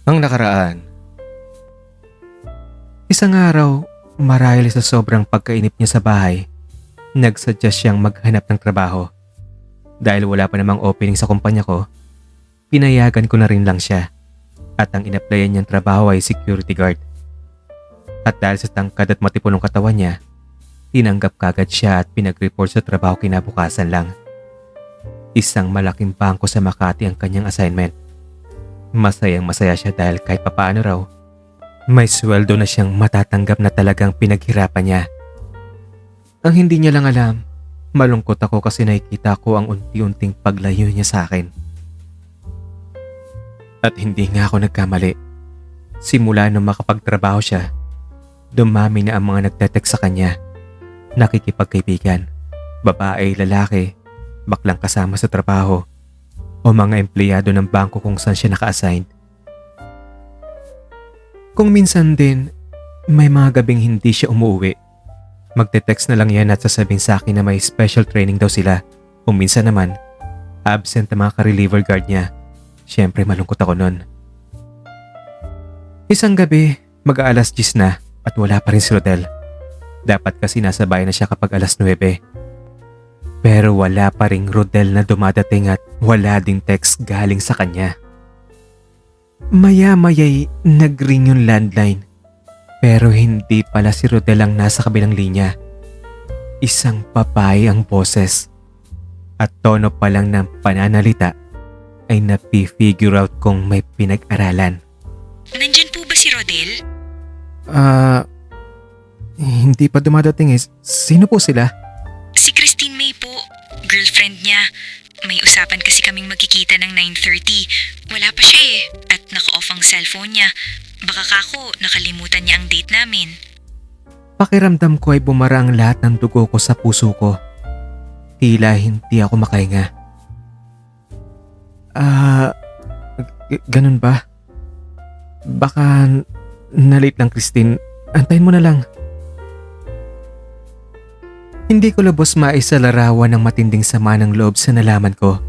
Ang nakaraan, isang araw, marahil sa sobrang pagkainip niya sa bahay, nagsuggest siyang maghanap ng trabaho. Dahil wala pa namang opening sa kumpanya ko, pinayagan ko na rin lang siya. At ang inaplayan niyang trabaho ay security guard. At dahil sa tangkad at matipunong katawan niya, tinanggap kagad siya at pinag-report sa trabaho kinabukasan lang. Isang malaking bangko sa Makati ang kanyang assignment. Masayang masaya siya dahil kahit papaano raw, may sweldo na siyang matatanggap na talagang pinaghirapan niya. Ang hindi niya lang alam, malungkot ako kasi nakikita ko ang unti-unting paglayo niya sa akin. At hindi nga ako nagkamali. Simula nung makapagtrabaho siya, dumami na ang mga nagtetext sa kanya. Nakikipagkaibigan, babae, lalaki, baklang kasama sa trabaho, o mga empleyado ng bangko kung saan siya naka-assign. Kung minsan din, may mga gabing hindi siya umuwi. Magte-text na lang yan at sasabihin sa akin na may special training daw sila. Kung minsan naman, absent ang mga ka-reliever guard niya. Siyempre malungkot ako nun. Isang gabi, mag-aalas 10 na at wala pa rin si Rodel. Dapat kasi nasa bahay na siya kapag alas 9. Pero wala pa ring Rodel na dumadating at wala ding text galing sa kanya. Maya-maya'y nag-ring yung landline. Pero hindi pala si Rodel ang nasa kabilang linya. Isang babae ang boses. At tono pa lang ng pananalita ay napi-figure out kung may pinag-aralan. Nandyan po ba si Rodel? Hindi pa dumadating eh. Sino po sila? Si Christine May po. Girlfriend niya. May usapan kasi kaming magkikita ng 9:30. Wala pa siya eh. At naka-off ang cellphone niya. Baka kako nakalimutan niya ang date namin. Pakiramdam ko ay bumara ang lahat ng dugo ko sa puso ko. Tila hindi ako makahinga. Ganun ba? Baka na-late lang, Christine. Antayin mo na lang. Hindi ko lubos maisalarawan ng matinding sama ng loob sa nalaman ko.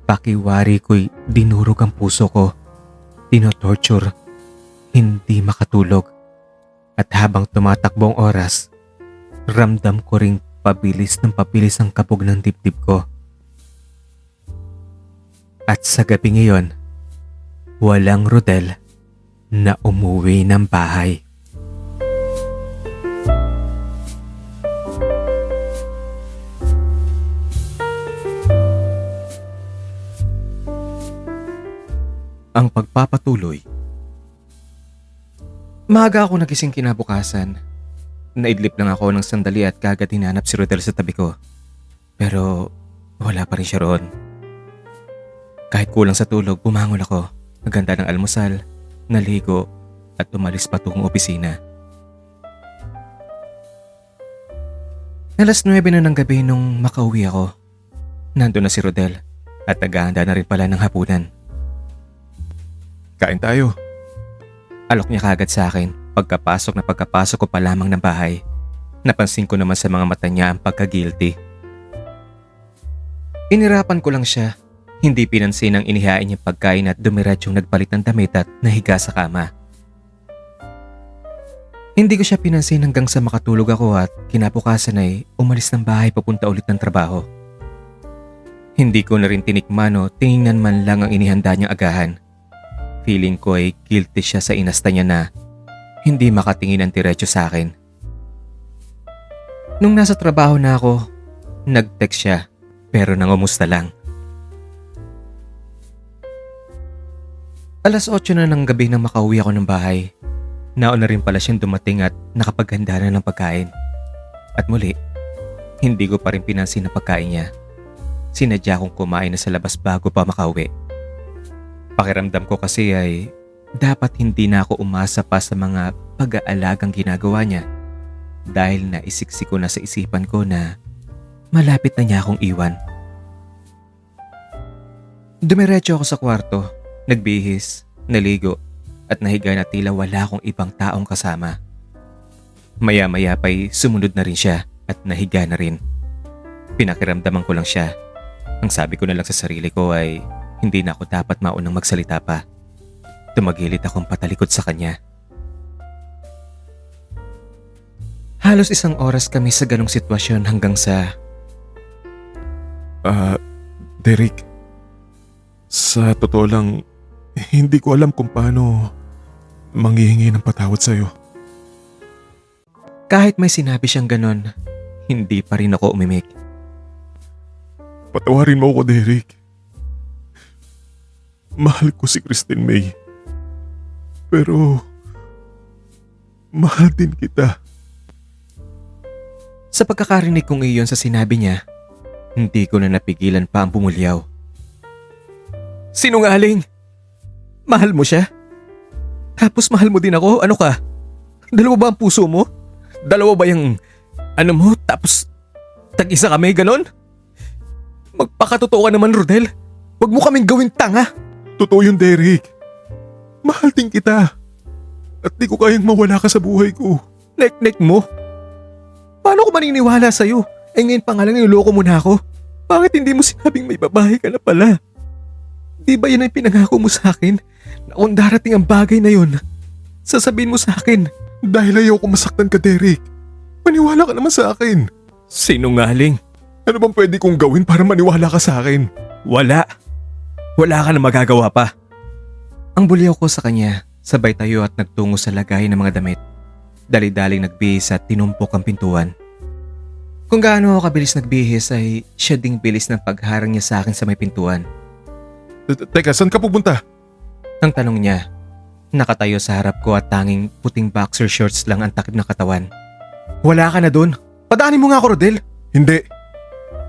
Pakiwari ko'y dinurog ang puso ko. Tinotorture. Hindi makatulog. At habang tumatakbo ang oras, ramdam ko ring pabilis ang kabog ng dibdib ko. At sa gabi ngayon, walang Rodel na umuwi ng bahay. Ang pagpapatuloy. Maaga ako nagising kinabukasan. Naidlip lang ako ng sandali at kagad hinanap si Rodel sa tabi ko. Pero wala pa rin siya roon. Kahit kulang sa tulog, bumangon ako. Naganda ng almusal, naligo at umalis patungong opisina. Alas 9 na ng gabi nung makauwi ako. Nandun na si Rodel at naghahanda na rin pala ng hapunan. Kain tayo. Alok niya kagad sa akin pagkapasok ko pa lamang ng bahay. Napansin ko naman sa mga mata niya ang pagka-guilty. Inirapan ko lang siya. Hindi pinansin ang inihain niyang pagkain at dumiretsyong nagpalit ng damit at nahiga sa kama. Hindi ko siya pinansin hanggang sa makatulog ako at kinabukasan ay umalis ng bahay papunta ulit ng trabaho. Hindi ko na rin tinikman o tinignan man lang ang inihanda niyang agahan. Feeling ko ay guilty siya sa inasta niya na hindi makatingin ng diretso sa akin. Nung nasa trabaho na ako, nag-text siya pero nangumusta lang. Alas 8 na ng gabi nang makauwi ako ng bahay. Nauna rin pala siyang dumating at nakapaghanda na ng pagkain. At muli, hindi ko pa rin pinansin ang pagkain niya. Sinadya kong kumain na sa labas bago pa makauwi. Pakiramdam ko kasi ay dapat hindi na ako umasa pa sa mga pag-aalagang ginagawa niya dahil naisiksik ko na sa isipan ko na malapit na niya akong iwan. Dumiretso ako sa kwarto. Nagbihis, naligo at nahiga na tila wala akong ibang taong kasama. Maya-maya pa'y sumunod na rin siya at nahiga na rin. Pinakiramdaman ko lang siya. Ang sabi ko na lang sa sarili ko ay hindi na ako dapat maunang magsalita pa. Tumagilit akong patalikod sa kanya. Halos 1 oras kami sa ganong sitwasyon hanggang sa... Derek, sa totoo lang, hindi ko alam kung paano manghihingi ng patawad sa'yo. Kahit may sinabi siyang ganon, hindi pa rin ako umimik. Patawarin mo ako, Derek. Mahal ko si Christine May. Pero, mahal din kita. Sa pagkakarinig kong iyon sa sinabi niya, hindi ko na napigilan pa ang bumulyaw. Sinungaling! Mahal mo siya? Tapos mahal mo din ako? Ano ka? Dalawa ba ang puso mo? Dalawa ba yung ano mo? Tapos tag-isa kami, ganon? Magpakatotoo ka naman, Rodel. Huwag mo kaming gawing tanga. Totoo yun, Derek. Mahal din kita. At di ko kayang mawala ka sa buhay ko. Nek-nek mo? Paano ko maniniwala sa'yo? Ngayon pa nga lang niloko mo na ako. Bakit hindi mo sinabing may babae ka na pala? Di ba yan ang pinangako mo sa akin? Na kung darating ang bagay na yun, sasabihin mo sa akin. Dahil ayaw ko masaktan ka, Derek. Maniwala ka naman sa akin. Sinungaling. Ano bang pwede kong gawin para maniwala ka sa akin? Wala. Wala ka na magagawa pa. Ang bulyaw ko sa kanya, sabay tayo at nagtungo sa lagay ng mga damit. Dali-daling nagbihis at tinumpok ang pintuan. Kung gaano ako kabilis nagbihis ay siya ding bilis ng pagharang niya sa akin sa may pintuan. Teka, saan ka pupunta? Ang tanong niya, nakatayo sa harap ko at tanging puting boxer shorts lang ang takip ng katawan. Wala ka na dun. Padaanin mo nga ako, Rodel. Hindi.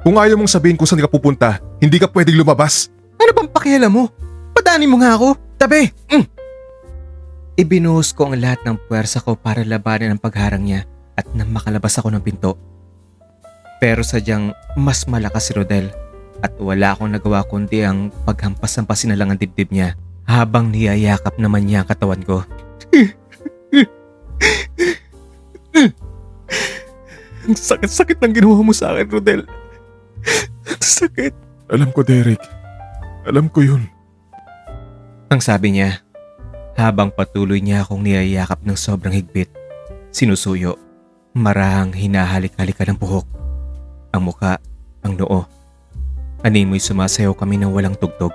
Kung ayaw mong sabihin kung saan ka pupunta, hindi ka pwedeng lumabas. Ano bang pakialam mo? Padaanin mo nga ako. Tabi! Ibinuhos ko ang lahat ng puwersa ko para labanan ang pagharang niya at nang makalabas ako ng pinto. Pero sadyang mas malakas si Rodel at wala akong nagawa kundi ang paghampas-hampasin na lang ang dibdib niya habang niyayakap naman niya ang katawan ko. Ang sakit-sakit ng ginawa mo sa akin, Rodel. Ang sakit. Alam ko, Derek. Alam ko yun. Ang sabi niya, habang patuloy niya akong niyayakap ng sobrang higpit, sinusuyo, marahang hinahalik-halikan ng buhok. Ang muka, ang noo. Animoy sumasayaw kami ng walang tugtog.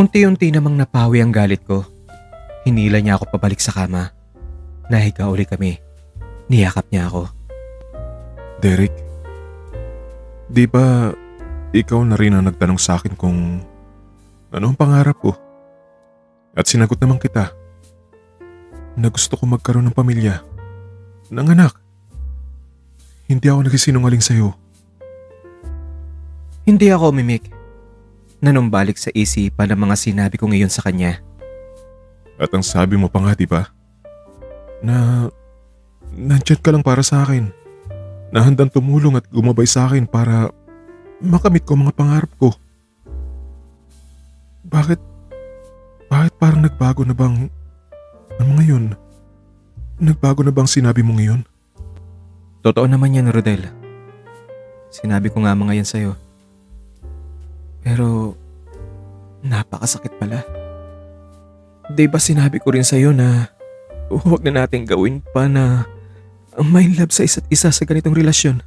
Unti-unti namang napawi ang galit ko. Hinila niya ako pabalik sa kama. Nahiga uli kami. Niyakap niya ako. Derek, di ba ikaw na rin ang nagtanong sa akin kung ano ang pangarap ko? At sinagot naman kita na gusto ko magkaroon ng pamilya, ng anak. Hindi ako nagsisinungaling sa'yo. Hindi ako umimik. Nanumbalik sa isipan ang mga sinabi ko ngayon sa kanya. At ang sabi mo pa nga, di ba? Na nandyan ka lang para sa akin. Na handang tumulong at gumabay sa akin para makamit ko ang mga pangarap ko. Bakit parang nagbago na bang ang mga yun? Nagbago na bang sinabi mo ngayon? Totoo naman yan, Rodel. Sinabi ko nga mga yan sa'yo. Pero napakasakit pala. Di ba sinabi ko rin sa'yo na huwag na natin gawin pa na may love sa isa't isa sa ganitong relasyon?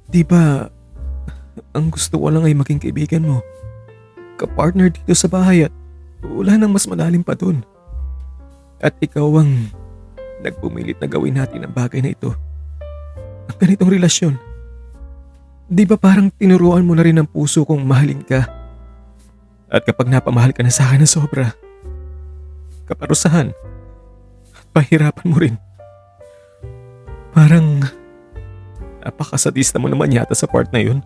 Di ba ang gusto ko lang ay maging kaibigan mo, kapartner dito sa bahay at wala nang mas malalim pa dun. At ikaw ang nagpumilit na gawin natin ang bagay na ito. Ang ganitong relasyon. Di ba parang tinuruan mo na rin ang puso kong mahalin ka? At kapag napamahal ka na sa akin na sobra, kaparusahan at pahirapan mo rin. Parang napakasadista mo naman yata sa part na yun.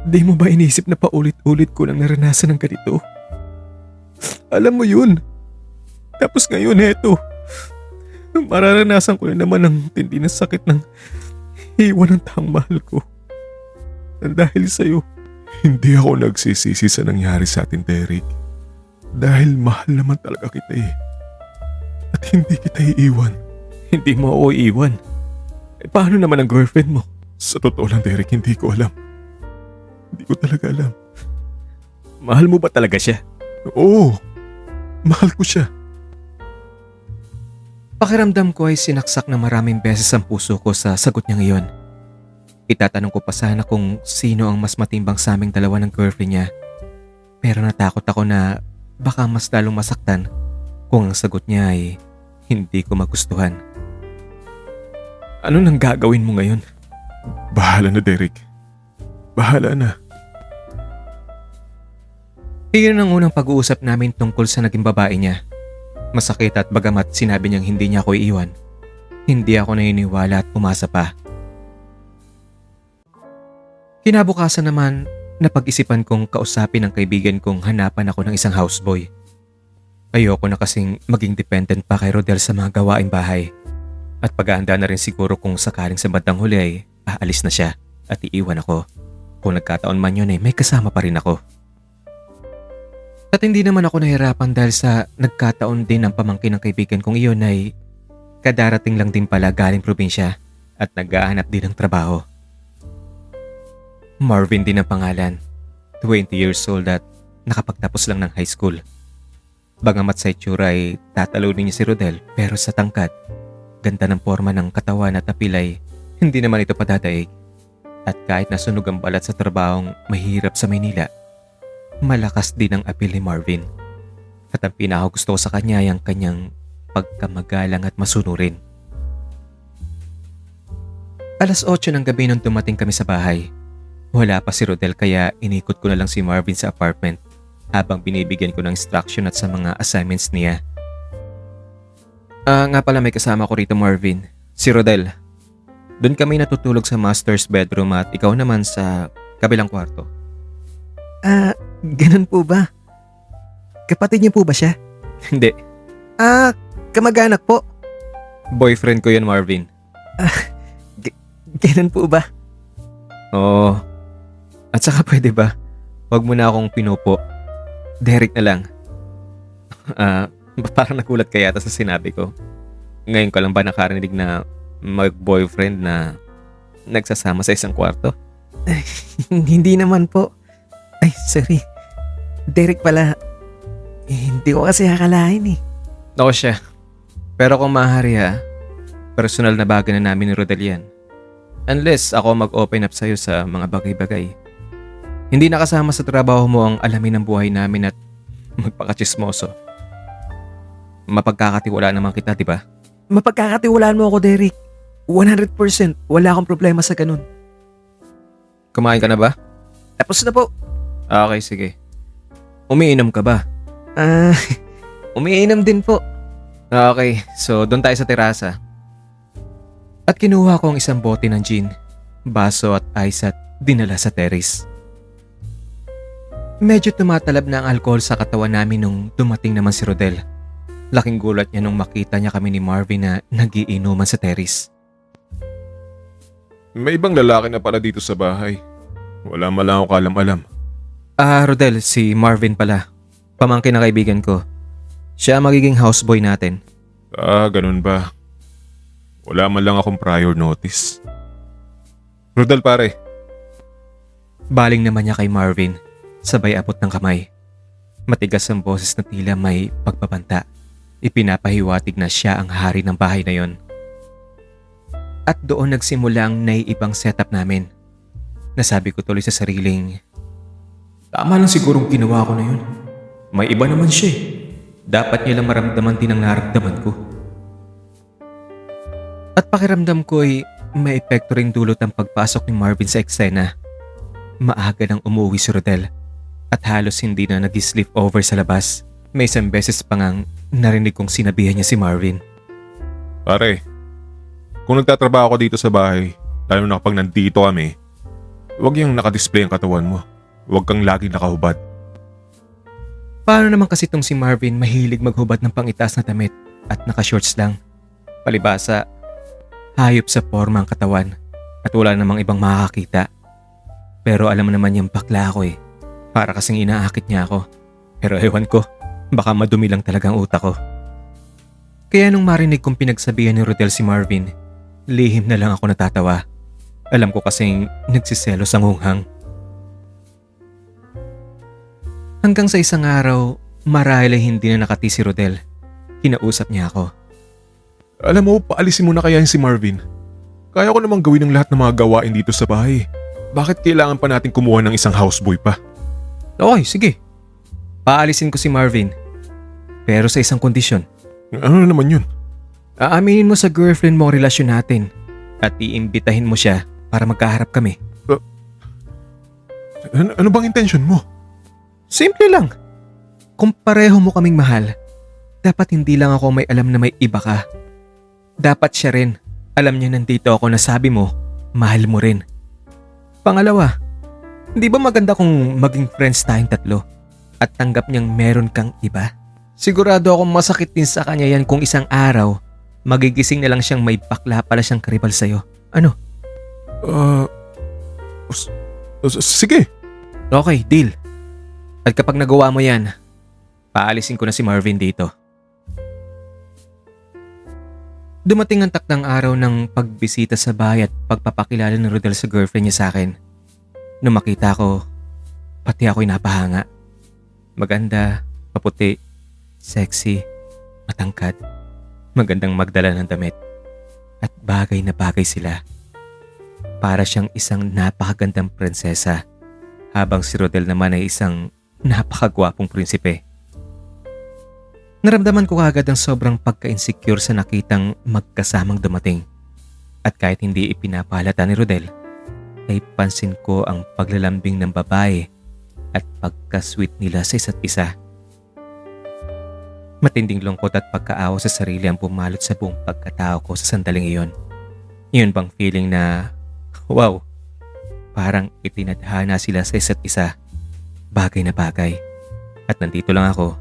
Di mo ba inisip na paulit-ulit ko lang naranasan ng ganito? Alam mo yun. Tapos ngayon eto, mararanasan ko na naman ang tindi na sakit ng iwan ng taong mahal ko. Dahil sa'yo. Hindi ako nagsisisi sa nangyari sa atin, Derek. Dahil mahal naman talaga kita eh. At hindi kita iiwan. Hindi mo ako iiwan. Paano naman ang girlfriend mo? Sa totoo lang, Derek, hindi ko alam. Hindi ko talaga alam. Mahal mo ba talaga siya? Oo, mahal ko siya. Pakiramdam ko ay sinaksak na maraming beses ang puso ko sa sagot niya ngayon. Itatanong ko pa sana kung sino ang mas matimbang sa aming dalawa ng girlfriend niya. Pero natakot ako na baka mas lalong masaktan kung ang sagot niya ay hindi ko magustuhan. Ano nang gagawin mo ngayon? Bahala na, Derek. Bahala na. Iyon ang unang pag-uusap namin tungkol sa naging babae niya. Masakit at bagamat sinabi niyang hindi niya ako iiwan, hindi ako naniniwala at pumasa pa. Kinabukasan naman, napag-isipan kong kausapin ang kaibigan kong hanapan ako ng isang houseboy. Ayoko na kasing maging dependent pa kay Rodel sa mga gawaing bahay. At pag-aanda na rin siguro kung sakaling sa bandang huli ay aalis na siya at iiwan ako. Kung nagkataon man yun ay may kasama pa rin ako. At hindi naman ako nahirapan dahil sa nagkataon din ang pamangkin ng kaibigan kong iyon ay kadarating lang din pala galing probinsya at nag-aanap din ng trabaho. Marvin din ang pangalan, 20 years old at nakapagtapos lang ng high school. Bagamat sa itsura ay tatalunin niya si Rodel pero sa tangkad, ganda ng forma ng katawan at apil ay hindi naman ito padadaig. At kahit nasunog ang balat sa trabahong mahirap sa Maynila, malakas din ang apil ni Marvin. At ang pinakagusto ko sa kanya ay ang kanyang pagkamagalang at masunurin. Alas 8 ng gabi nung dumating kami sa bahay. Wala pa si Rodel kaya inikot ko na lang si Marvin sa apartment habang binibigyan ko ng instruction at sa mga assignments niya. Nga pala may kasama ko rito, Marvin. Si Rodel. Doon kami natutulog sa master's bedroom at ikaw naman sa kabilang kwarto. Ganun po ba? Kapatid niyo po ba siya? Hindi. Kamag-anak po. Boyfriend ko yan, Marvin. Ganun po ba? Oo. At saka pwede ba? Huwag mo na akong pinupo. Derek na lang. Parang nagulat ka yata sa sinabi ko. Ngayon ka lang ba nakarinig na mag-boyfriend na nagsasama sa isang kwarto? Hindi naman po. Ay, sorry. Derek pala. Hindi ko kasi akalain eh. Ako siya. Pero kung maaari personal na bagay na namin ni Rodel yan. Unless ako mag-open up sa'yo sa mga bagay-bagay. Hindi nakasama sa trabaho mo ang alamin ng buhay namin at magpakachismoso. Mapagkakatiwala naman kita, di ba? Mapagkakatiwalaan mo ako, Derek. 100%. Wala akong problema sa ganun. Kumain ka na ba? Tapos na po. Okay, sige. Umiinom ka ba? Umiinom din po. Okay, so doon tayo sa terasa. At kinuha ko ang isang bote ng gin, baso at ice at dinala sa terrace. Medyo tumatalab na ang alcohol sa katawan namin nung dumating naman si Rodel. Laking gulat niya nung makita niya kami ni Marvin na nagiinuman sa terrace. May ibang lalaki na pala dito sa bahay. Wala man lang ako kalam-alam. Rodel, si Marvin pala. Pamangkin na kaibigan ko. Siya ang magiging houseboy natin. Ganun ba? Wala man lang akong prior notice. Rodel pare. Baling naman niya kay Marvin, sabay abot ng kamay. Matigas ang boses na tila may pagbabanta. Ipinapahiwatig na siya ang hari ng bahay na yon. At doon nagsimula ang naiibang setup namin. Nasabi ko tuloy sa sariling, tama lang sigurong ginawa ko na yun. May iba naman siya eh. Dapat niya lang maramdaman din ang naramdaman ko. At pakiramdam ko ay may epekto ring dulot ang pagpasok ni Marvin sa eksena. Maaga nang umuwi si Rodel at halos hindi na nag-sleep over sa labas. May isang beses pa ngang narinig kong sinabihan niya si Marvin. Pare, kung nagtatrabaho ako dito sa bahay, lalo na kapag nandito kami, huwag yung nakadisplay ang katawan mo. Huwag kang laging nakahubad. Paano naman kasi itong si Marvin mahilig maghubad ng pangitaas na damit at naka-shorts lang? Palibasa, hayop sa forma ang katawan at wala namang ibang makakakita. Pero alam mo naman yung bakla ako eh. Para kasing inaakit niya ako. Pero ewan ko, baka madumi lang talaga ang utak ko. Kaya nung marinig kong pinagsabihan ni Rodel si Marvin, lihim na lang ako natatawa. Alam ko kasing nagsiselos ang hunghang. Hanggang sa isang araw, marahil ay hindi na nakati si Rodel. Kinausap niya ako. Alam mo, paalisin mo na kaya yung si Marvin. Kaya ko namang gawin ang lahat ng mga gawain dito sa bahay. Bakit kailangan pa natin kumuha ng isang houseboy pa? Okay, sige. Paalisin ko si Marvin. Pero sa isang kondisyon. Ano naman yun? Aaminin mo sa girlfriend mo ang relasyon natin at iimbitahin mo siya para magkaharap kami. Ano bang intention mo? Simple lang. Kung pareho mo kaming mahal, dapat hindi lang ako may alam na may iba ka. Dapat siya rin. Alam niya nandito ako na sabi mo, mahal mo rin. Pangalawa, hindi ba maganda kung maging friends tayong tatlo at tanggap niyang meron kang iba? Sigurado akong masakit din sa kanya yan kung isang araw, magigising na lang siyang may bakla pala siyang karibal sa'yo. Ano? Sige. Okay, deal. At kapag nagawa mo yan, paalisin ko na si Marvin dito. Dumating ang takdang araw ng pagbisita sa bahay at pagpapakilala ni Rodel sa girlfriend niya sa akin. Nung makita ko, pati ako'y napahanga. Maganda, maputi, sexy, matangkad, magandang magdala ng damit. At bagay na bagay sila. Para siyang isang napakagandang prinsesa, habang si Rodel naman ay isang napakagwapong prinsipe. Naramdaman ko kaagad ang sobrang pagka-insecure sa nakitang magkasamang dumating. At kahit hindi ipinapahalata ni Rodel, ay pansin ko ang paglalambing ng babae at pagka-sweet nila sa isa't isa. Matinding lungkot at pagkaawa sa sarili ang pumalot sa buong pagkatao ko sa sandaling iyon. Iyon bang feeling na, wow, parang itinadhana sila sa isa't isa. Bagay na bagay. At nandito lang ako,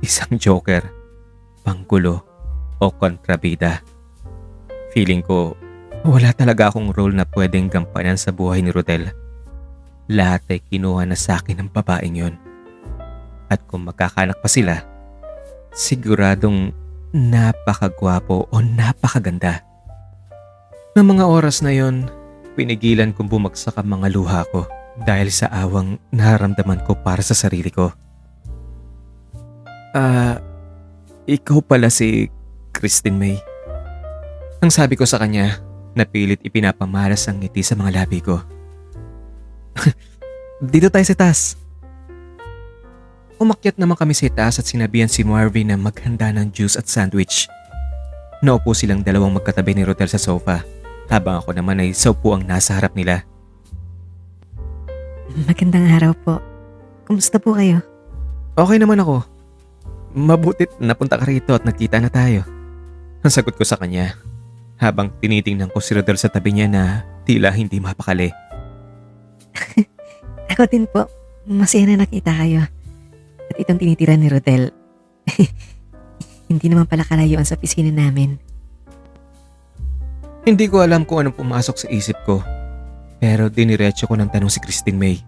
isang joker, panggulo o kontrabida. Feeling ko, wala talaga akong role na pwedeng gampanan sa buhay ni Rodel. Lahat ay kinuha na sa akin ng babaeng yon. At kung magkakanak pa sila, siguradong napakagwapo o napakaganda. Noong mga oras na yon, pinigilan kong bumagsak ang mga luha ko dahil sa awang nararamdaman ko para sa sarili ko. Ikaw pala si Christine May. Ang sabi ko sa kanya, napilit ipinapamalas ang ngiti sa mga labi ko. Dito tayo sa taas. Umakyat naman kami sa taas at sinabihan si Marvin na maghanda ng juice at sandwich. Naupo silang dalawang magkatabi ni Rodel sa sofa, habang ako naman ay sa upuang nasa harap nila. Magandang araw po. Kumusta po kayo? Okay naman ako. Mabutit napunta ka rito at nagkita na tayo. Ang sagot ko sa kanya, habang tinitingnan ko si Rodel sa tabi niya na tila hindi mapakali. Ako din po. Masaya na nakita kayo. At itong tinitira ni Rodel, hindi naman pala kalayuan sa opisina namin. Hindi ko alam kung anong pumasok sa isip ko, pero diniretso ko ng tanong si Christine May.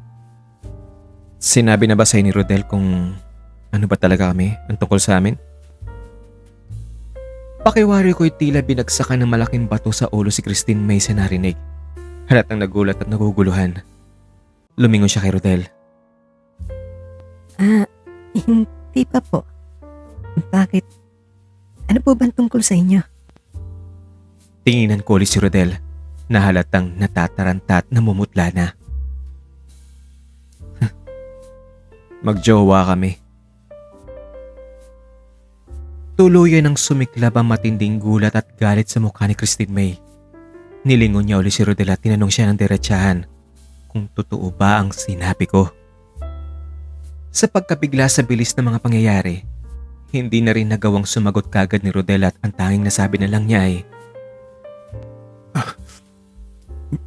Sinabi na ba sa'yo ni Rodel kung ano ba talaga kami ang tungkol sa amin? Pakiwari ko'y tila binagsakan ng malaking bato sa ulo si Christine May sa narinig. Halatang nagulat at naguguluhan. Lumingon siya kay Rodel. Hindi pa po. Bakit? Ano po bang tungkol sa inyo? Tinginan ko ulit si Rodel na halatang natataranta at namumutla na. Magjowa kami. Tuluyan ang sumiklab ang matinding gulat at galit sa mukha ni Christine May. Nilingon niya ulit si Rodel at tinanong siya ng diretsahan kung totoo ba ang sinabi ko. Sa pagkabigla sa bilis ng mga pangyayari, hindi na rin nagawang sumagot kagad ni Rodel at ang tanging nasabi na lang niya ay,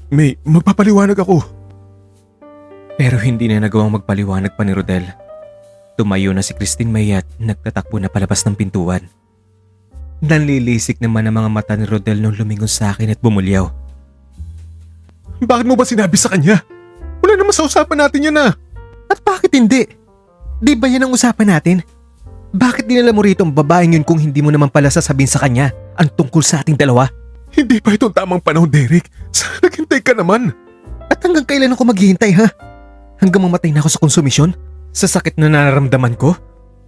May, magpapaliwanag ako. pero hindi na nagawang magpaliwanag pa ni Rodel. Tumayo na si Christine May at nagtatakbo na palabas ng pintuan. Nanlilisik naman ang mga mata ni Rodel nung lumingon sa akin at bumulyaw. Bakit mo ba sinabi sa kanya? Wala naman sa usapan natin yan ah. At bakit hindi? Di ba yan ang usapan natin? Bakit dinala mo rito ang babaeng yun kung hindi mo naman pala sasabihin sa kanya ang tungkol sa ating dalawa? Hindi pa itong tamang panahon, Derek. Sana naghintay ka naman. At hanggang kailan ako maghihintay ha? Hanggang mamatay na ako sa konsumisyon? Sa sakit na nararamdaman ko?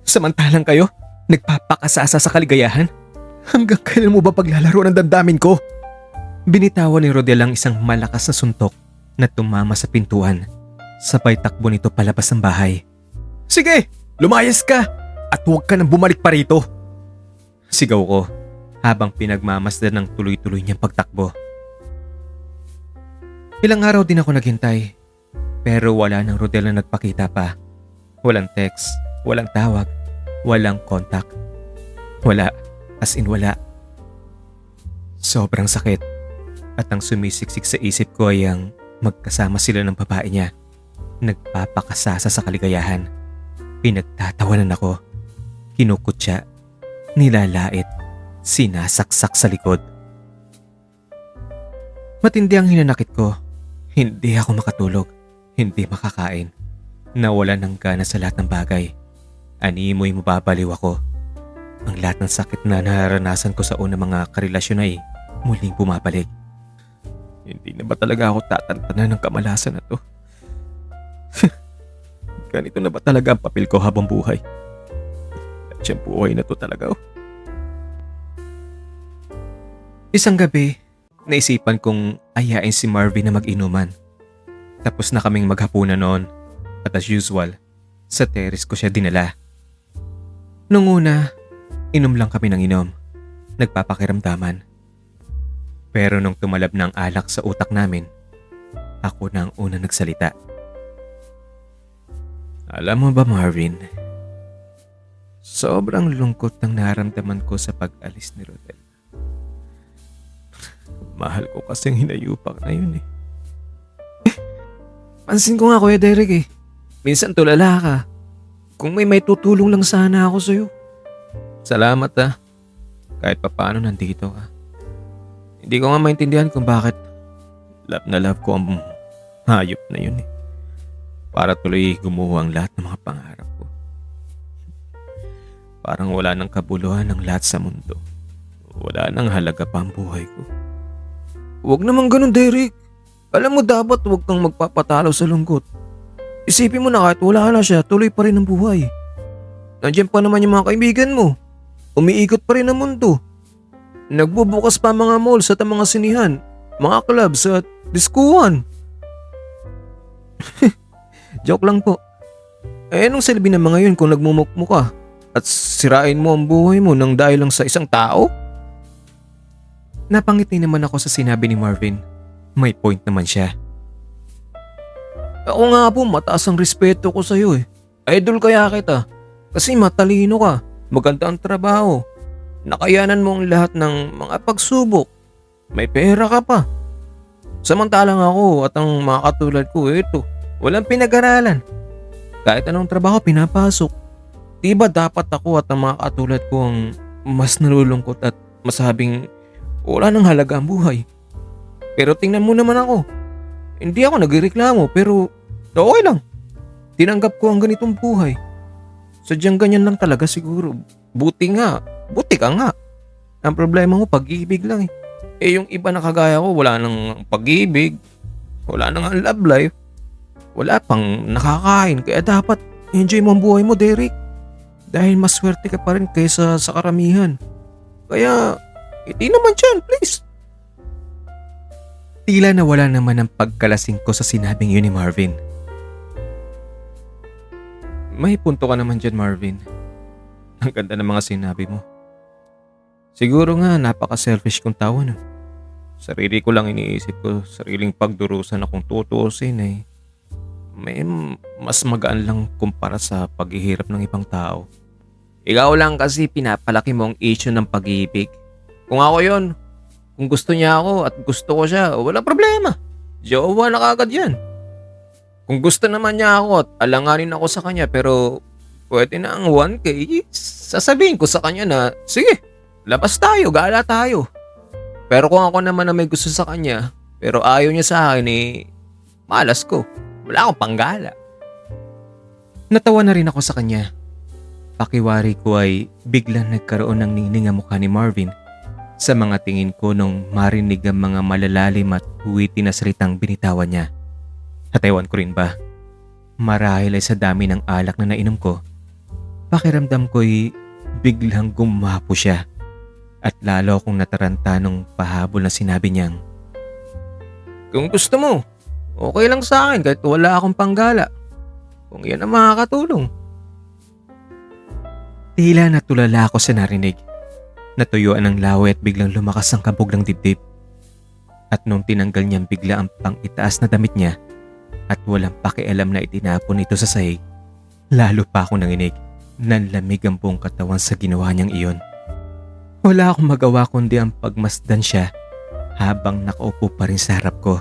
Samantalang kayo, nagpapakasasa sa kaligayahan? Hanggang kailan mo ba paglalaro ng damdamin ko? Binitawan ni Rodel ang isang malakas na suntok na tumama sa pintuan. Sabay takbo nito palabas ng bahay. Sige, lumayas ka at huwag ka nang bumalik pa rito. Sigaw ko habang pinagmamasdan ng tuloy-tuloy niyang pagtakbo. Ilang araw din ako naghintay pero wala nang Rodel na nagpakita pa. Walang text, walang tawag, walang contact. Wala, as in wala. Sobrang sakit at ang sumisiksik sa isip ko ay ang magkasama sila ng babae niya. Nagpapakasasa sa kaligayahan. Pinagtatawanan ako. Kinukutya, nilalait, sinasaksak sa likod. Matindi ang hinanakit ko. Hindi ako makatulog, hindi makakain. Nawala ng gana sa lahat ng bagay. Animoy mababaliw ako. Ang lahat ng sakit na naranasan ko sa unang mga karelasyon ay muling bumabalik. Hindi na ba talaga ako tatantanan ng kamalasan na to? Ganito na ba talaga ang papel ko habang buhay? At siyang buhay na to talaga. Isang gabi, naisipan kong ayain si Marvin na mag-inuman. Tapos na kaming maghapunan noon at as usual, sa terrace ko siya dinala. Nung una, inom lang kami ng inom. Nagpapakiramdaman. Pero nung tumalab ng alak sa utak namin, ako na ang una nagsalita. Alam mo ba Marvin, sobrang lungkot ng naramdaman ko sa pag-alis ni Rodel. Mahal ko kasing hinayupak na yun eh. Pansin ko nga Kuya Derek eh. Minsan tulala ka. Kung may tutulong lang sana ako sa'yo. Salamat kahit papaano nandito ka. Hindi ko nga maintindihan kung bakit love na love ko ang hayop na yun eh. Para tuloy gumuho ang lahat ng mga pangarap ko. Parang wala nang kabuluhan ang lahat sa mundo. Wala nang halaga pa ang buhay ko. Huwag naman ganun Derek. Alam mo dapat huwag kang magpapatalo sa lungkot. Isipin mo na kahit wala na siya, tuloy pa rin ang buhay. Nandiyan pa naman yung mga kaibigan mo. Umiikot pa rin ang mundo. Nagbubukas pa mga malls at ang mga sinihan, mga clubs at diskuhan. Joke lang po. Anong silbi ng mga yun kung nagmumukmo ka at sirain mo ang buhay mo nang dahil lang sa isang tao? Napangiti naman ako sa sinabi ni Marvin. May point naman siya. Ako nga po, mataas ang respeto ko sa iyo eh. Idol kaya kita. Kasi matalino ka, maganda ang trabaho. Nakayanan mo ang lahat ng mga pagsubok. May pera ka pa. Samantalang ako at ang mga katulad ko, ito, walang pinag-aralan. Kahit anong trabaho pinapasok. Diba dapat ako at ang mga katulad ko ang mas nalulungkot at masabing wala nang halaga ang buhay. Pero tingnan mo naman ako. Hindi ako nagreklamo pero okay lang. Tinanggap ko ang ganitong buhay. Sadyang ganyan lang talaga siguro. Buti ka nga. Ang problema mo pag-ibig lang eh. Eh yung iba na kagaya ko wala nang pag-ibig. Wala nang love life. Wala pang nakakain. Kaya dapat enjoy mo ang buhay mo Derek. Dahil mas swerte ka pa rin kaysa sa karamihan. Kaya hindi naman dyan please. Tila nawala naman ang pagkalasing ko sa sinabing yun ni Marvin. May punto ka naman dyan Marvin. Ang ganda ng mga sinabi mo. Siguro nga napaka-selfish kong tao no. Sarili ko lang iniisip ko, sariling pagdurusan akong tutuusin eh. May mas magaan lang kumpara sa paghihirap ng ibang tao. Ikaw lang kasi pinapalaki mo ang issue ng pag-ibig. Kung ako yon, kung gusto niya ako at gusto ko siya, walang problema. Jowa na kagad yan. Kung gusto naman niya ako at alanganin ako sa kanya pero pwede na ang 1K, sasabihin ko sa kanya na, sige, labas tayo, gala tayo. Pero kung ako naman na may gusto sa kanya, pero ayaw niya sa akin eh, malas ko. Wala akong panggala. Natawa na rin ako sa kanya. Pakiwari ko ay biglang nagkaroon ng ningning ang mukha ni Marvin sa mga tingin ko nung marinig ang mga malalalim at huwiti na salitang binitawan niya. At ewan ko rin ba, Marahil ay sa dami ng alak na nainom ko, pakiramdam ko'y biglang gumapo siya at lalo akong nataranta nung pahabol na sinabi niyang, Kung gusto mo, okay lang sa akin kahit wala akong panggala. Kung yan ang makakatulong. tila natulala ako sa narinig. Natuyuan ng laway at biglang lumakas ang kabog ng dibdib. At nung tinanggal niyang bigla ang pang-itaas na damit niya at walang pakialam na itinapon ito sa sahig, lalo pa akong nanginig. Nanlamig ang buong katawan sa ginawa niyang iyon. Wala akong magawa kundi ang pagmasdan siya habang nakaupo pa rin sa harap ko.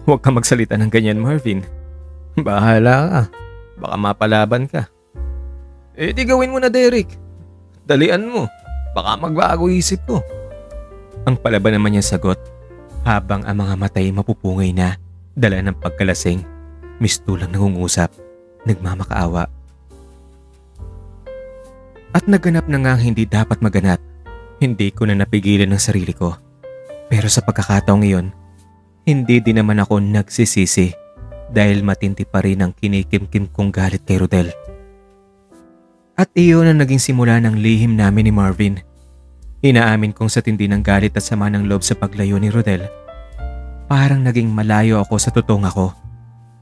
Huwag ka magsalita ng ganyan, Marvin. Bahala ka. Baka mapalaban ka. Di gawin mo na, Derek. Dalian mo. Baka magbago isip ko. Ang palaban naman niyang sagot habang ang mga matay mapupungay na dala ng pagkalasing, mistulang nangungusap, nagmamakaawa. At naganap na nga ang hindi dapat maganap. Hindi ko na napigilan ang sarili ko. Pero sa pagkakataong iyon, hindi din naman ako nagsisisi dahil matindi pa rin ang kinikimkim kong galit kay Rodel. At iyon ang naging simula ng lihim namin ni Marvin. Inaamin kong sa tindi ng galit at sama ng loob sa paglayo ni Rodel, parang naging malayo ako sa totoong ako.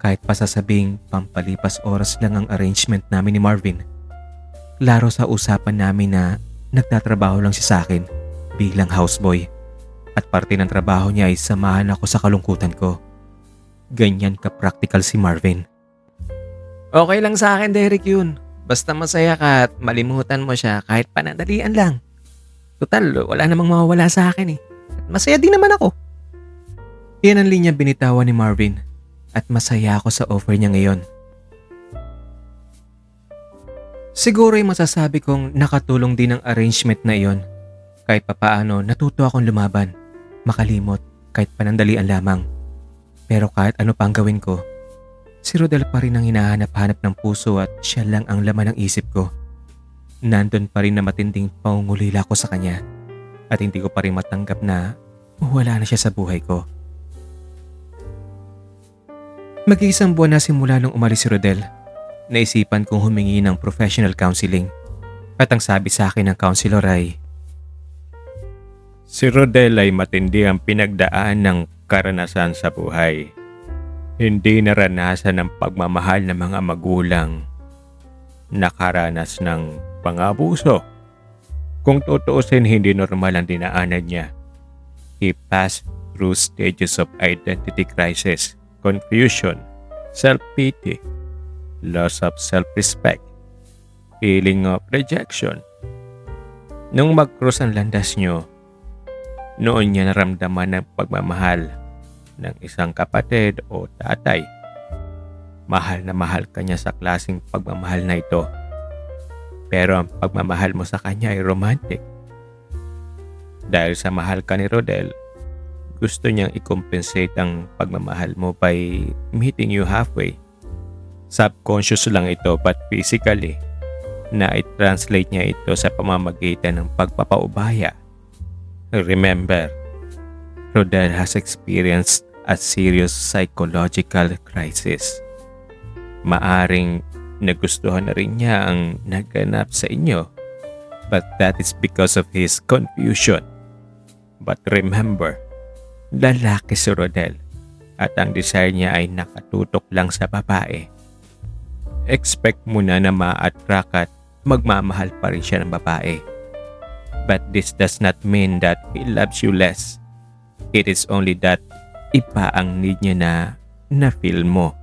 Kahit pa sasabing pampalipas oras lang ang arrangement namin ni Marvin. Klaro sa usapan namin na nagtatrabaho lang siya sa akin bilang houseboy. At parte ng trabaho niya ay samahan ako sa kalungkutan ko. Ganyan ka-practical si Marvin. Okay lang sa akin, Derek, yun. Basta masaya ka at malimutan mo siya kahit panandalian lang. Total, wala namang mawawala sa akin eh. Masaya din naman ako. Yan ang linya binitawan ni Marvin at masaya ako sa offer niya ngayon. Siguro ay masasabi kong nakatulong din ang arrangement na iyon. Kahit papaano natuto akong lumaban, makalimot kahit panandalian lamang. Pero kahit ano pang gawin ko, si Rodel pa rin ang hinahanap-hanap ng puso at siya lang ang laman ng isip ko. Nandun pa rin na matinding pangungulila ko sa kanya at hindi ko pa rin matanggap na wala na siya sa buhay ko. Mag-iisang buwan na simula nung umalis si Rodel, naisipan kong humingi ng professional counseling at ang sabi sa akin ng counselor ay, Si Rodel ay matindi ang pinagdaan ng karanasan sa buhay. Hindi naranasan ng pagmamahal ng mga magulang. Nakaranas ng pangabuso. Kung tutuusin, hindi normal ang dinaanan niya. He passed through stages of identity crisis, confusion, self-pity, loss of self-respect, feeling of rejection. Nung mag-cross ang landas niyo, noon niya naramdaman ang pagmamahal ng isang kapatid o tatay. Mahal na mahal ka niya sa klaseng pagmamahal na ito. Pero ang pagmamahal mo sa kanya ay romantic. Dahil sa mahal ka ni Rodel, gusto niyang i-compensate ang pagmamahal mo by meeting you halfway. Subconscious lang ito but physically, na i-translate niya ito sa pamamagitan ng pagpapaubaya. Remember, Rodel has experienced a serious psychological crisis. Maaring nagustuhan na rin niya ang naganap sa inyo, but that is because of his confusion. But remember, lalaki si Rodel at ang desire niya ay nakatutok lang sa babae. Expect mo na ma-attract at magmamahal pa rin siya ng babae. But this does not mean that he loves you less. It is only that iba ang need niya na na-feel mo.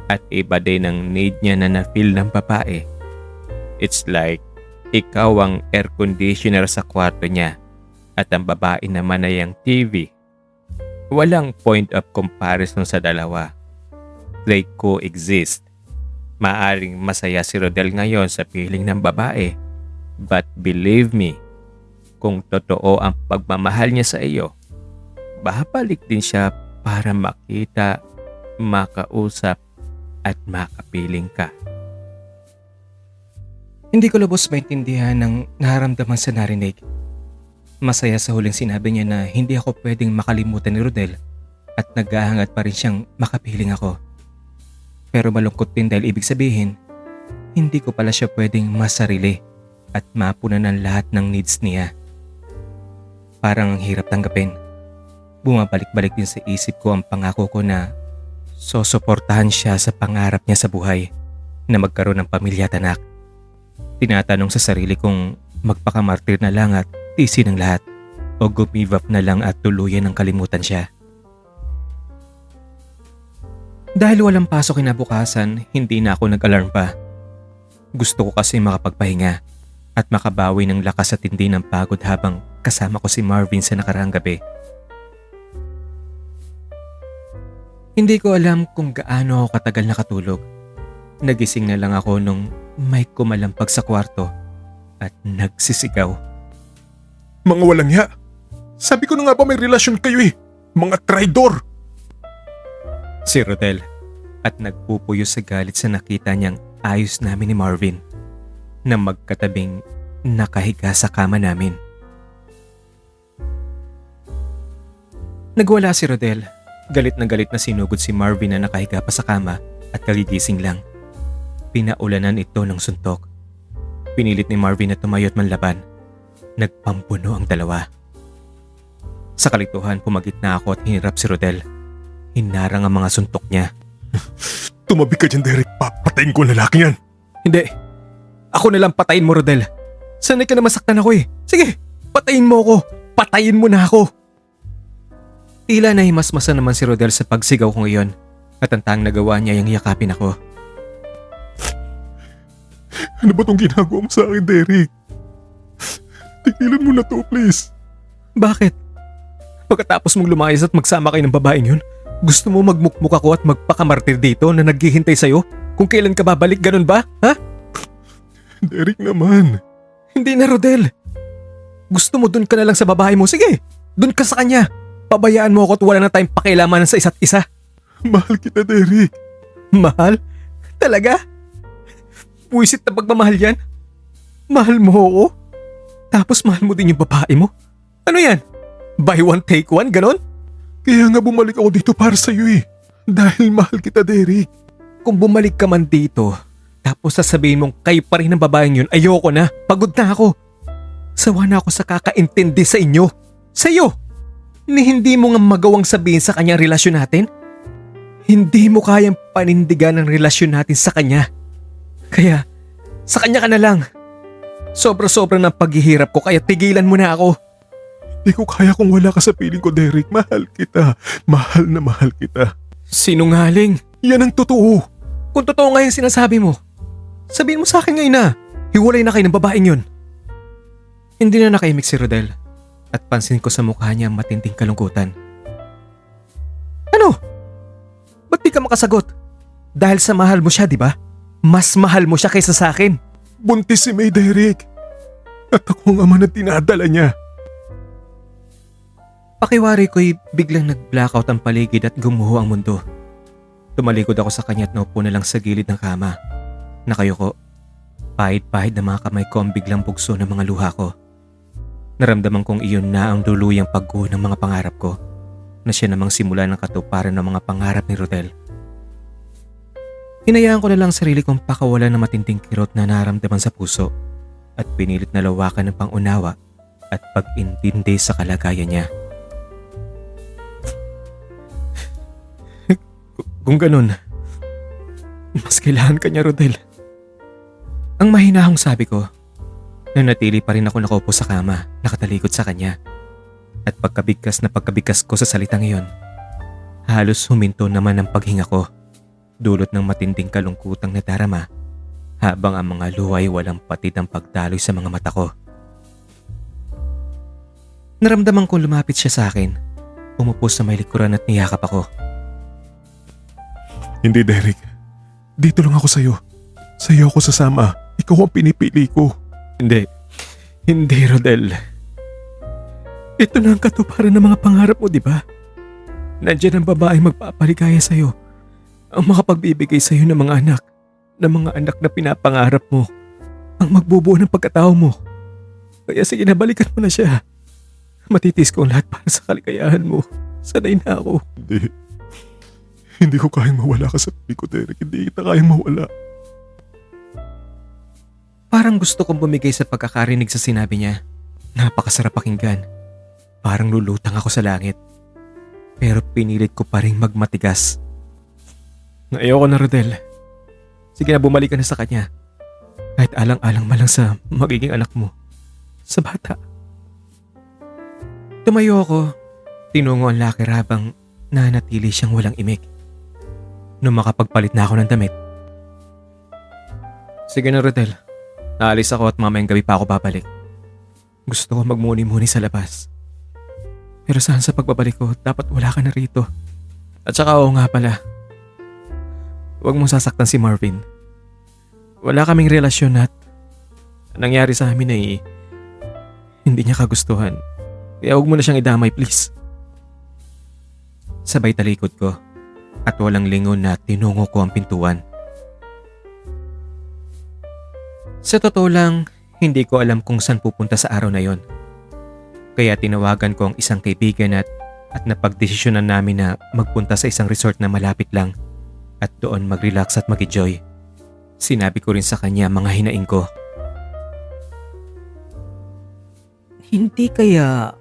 At iba din ang need niya na na-feel ng babae. It's like ikaw ang air conditioner sa kwarto niya at ang babae naman ay ang TV. Walang point of comparison sa dalawa. They coexist. Maaring masaya si Rodel ngayon sa piling ng babae. But believe me, kung totoo ang pagmamahal niya sa iyo, babalik din siya para makita, makausap, at makapiling ka. Hindi ko lubos maintindihan ng nararamdaman sa narinig. Masaya sa huling sinabi niya na hindi ako pwedeng makalimutan ni Rodel at naghahangat pa rin siyang makapiling ako. Pero malungkot din dahil ibig sabihin, hindi ko pala siya pwedeng masarili at mapunan ng lahat ng needs niya. Parang ang hirap tanggapin. Bumabalik-balik din sa isip ko ang pangako ko na sosuportahan siya sa pangarap niya sa buhay na magkaroon ng pamilya at anak. Tinatanong sa sarili kong magpakamartir na lang at tiisin ang lahat o give up na lang at tuluyan ng kalimutan siya. Dahil walang pasok kinabukasan, hindi na ako nag-alarm pa. Gusto ko kasi makapagpahinga at makabawi ng lakas at tindi ng pagod habang kasama ko si Marvin sa nakaraang gabi. Hindi ko alam kung gaano ako katagal nakatulog. Nagising na lang ako nung may kumalampag sa kwarto at nagsisigaw. Mga walang hiya! Sabi ko na nga ba may relasyon kayo eh! Mga traidor! Si Rodel at nagpupuyo sa galit sa nakita niyang ayos namin ni Marvin na magkatabing nakahiga sa kama namin. Nagwala si Rodel. Galit na sinugod si Marvin na nakahiga pa sa kama at kagigising lang. Pinaulanan ito ng suntok. Pinilit ni Marvin na tumayo at manlaban. Nagpampuno ang dalawa. Sa kalituhan, pumagitna ako at hinirap si Rodel. Hinarang ang mga suntok niya. Tumabi ka dyan, Derek. Papatayin ko ang lalaki yan. Hindi. Ako na lang patayin mo, Rodel. Sanay ka na masaktan ako eh. Sige, patayin mo ako. Patayin mo na ako. Tila nahimasmasan naman si Rodel sa pagsigaw ko ngayon at ang tanging nagawa niya yung yakapin ako. Ano ba tong ginagawa mo sa akin, Derek? Tigilan mo na to, please. Bakit? Pagkatapos mong lumayas at magsama kayo ng babaeng yun, gusto mo magmukmuk ako at magpakamartir dito na naghihintay sa'yo kung kailan ka babalik, ganun ba? Ha? Derek naman. Hindi na, Rodel. Gusto mo dun ka na lang sa babae mo? Sige, dun ka sa kanya. Pabayaan mo ako at wala na tayong pakialamanan sa isa't isa. Mahal kita, Derek. Mahal? Talaga? Puwisit na pagmamahal yan? Mahal mo ako? Tapos mahal mo din yung babae mo? Ano yan? Buy one take one, ganon? Kaya nga bumalik ako dito para sa'yo eh. Dahil mahal kita, Derek. Kung bumalik ka man dito, tapos sasabihin mong kayo pa rin ng babaeng yun, ayoko na, pagod na ako. Sawa na ako sa kakaintindi sa inyo. Sa'yo! Ni hindi mo nga magawang sabihin sa kanya ang relasyon natin? Hindi mo kayang panindigan ang relasyon natin sa kanya. Kaya, sa kanya ka na lang. Sobra-sobra ng paghihirap ko kaya tigilan mo na ako. Di ko kaya kung wala ka sa piling ko, Derek. Mahal kita. Mahal na mahal kita. Sinungaling. Yan ang totoo. Kung totoo nga yung sinasabi mo, sabihin mo sa akin ngayon na, hiwalay na kayo ng babaeng yun. Hindi na nakaimik si Rodel at pansin ko sa mukha niya ang matinding kalungkutan. Ano? Ba't di ka makasagot? Dahil sa mahal mo siya, di ba? Mas mahal mo siya kaysa sa akin. Buntis si May, Derek. At ako ang ama na tinadala niya. Pakiwari ko'y biglang nag-blackout ang paligid at gumuho ang mundo. Tumalikod ako sa kanya at naupo na lang sa gilid ng kama. Nakayuko. Pahid-pahid na mga kamay ko ang biglang bugso ng mga luha ko. Naramdaman kong iyon na ang luluyang pagguho ng mga pangarap ko na siya namang simula ng katuparan ng mga pangarap ni Rodel. Hinayaan ko na lang sarili kong pakawalan ng matinding kirot na naramdaman sa puso at pinilit na lawakan ng pangunawa at pag-intindi sa kalagayan niya. Kung ganun, mas kailangan ka niya, Rodel. Ang mahinahong sabi ko, nanatili pa rin ako nakaupo sa kama, nakatalikod sa kanya. At pagkabigkas ko sa salitang iyon, halos huminto naman ang paghinga ko, dulot ng matinding kalungkutang nadarama, habang ang mga luhay walang patid ang pagdaloy sa mga mata ko. Naramdaman kong lumapit siya sa akin, umupo sa may likuran at niyakap ako. Hindi, Derek. Dito lang ako sa'yo. Sa'yo ako sasama. Ikaw ang pinipili ko. Hindi, Rodel. Ito na ang katuparan ng mga pangarap mo, di ba? Nandiyan ang babaeng magpapaligaya sa'yo. Ang makapagbibigay sa'yo ng mga anak na pinapangarap mo. Ang magbubuo ng pagkatao mo. Kaya sige, nabalikan mo na siya. Matitis ko ang lahat para sa kaligayahan mo. Sanay na ako. Hindi. Hindi ko kayang mawala ka sa piling ko, Derek. Hindi kita kayang mawala. Parang gusto kong bumigay sa pagkakarinig sa sinabi niya. Napakasarap pakinggan. Parang lulutang ako sa langit. Pero pinilit ko pa rin magmatigas. Ayoko na, Rodel. Sige na, bumalik ka na sa kanya. Kahit alang-alang man lang sa magiging anak mo. Sa bata. Tumayo ako. Tinungo ang locker habang nanatili siyang walang imik. Nung makapagpalit na ako ng damit. Sige na, Rodel. Naalis ako at mamayang gabi pa ako babalik. Gusto ko magmuni-muni sa labas. Pero saan sa pagbabalik ko, dapat wala ka na rito. At saka oo nga pala. Huwag mong sasaktan si Marvin. Wala kaming relasyon at nangyari sa amin ay hindi niya kagustuhan. Kaya huwag mo na siyang idamay, please. Sabay talikod ko at walang lingon na tinungo ko ang pintuan. Sa totoo lang, hindi ko alam kung saan pupunta sa araw na yon. Kaya tinawagan ko ang isang kaibigan at napagdesisyonan namin na magpunta sa isang resort na malapit lang at doon mag-relax at mag-enjoy. Sinabi ko rin sa kanya mga hinaing ko. Hindi kaya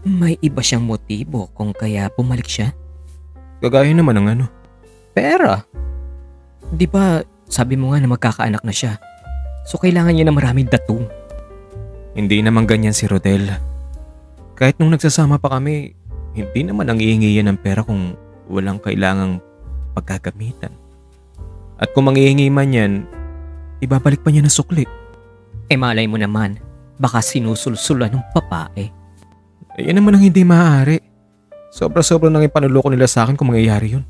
may iba siyang motibo kung kaya bumalik siya? Kagaya naman ng ano. Pera. Di ba sabi mo nga na magkakaanak na siya? So kailangan niya na maraming datong. Hindi naman ganyan si Rodel. Kahit nung nagsasama pa kami, hindi naman ang iingi yan ng pera kung walang kailangang pagkagamitan. At kung mangihingi man yan, ibabalik pa niya ng sukli. Eh malay mo naman, baka sinusulsulan ng babae. Yan naman ang hindi maaari. Sobra-sobra nang ipanuloko nila sa akin kung mangyayari yun.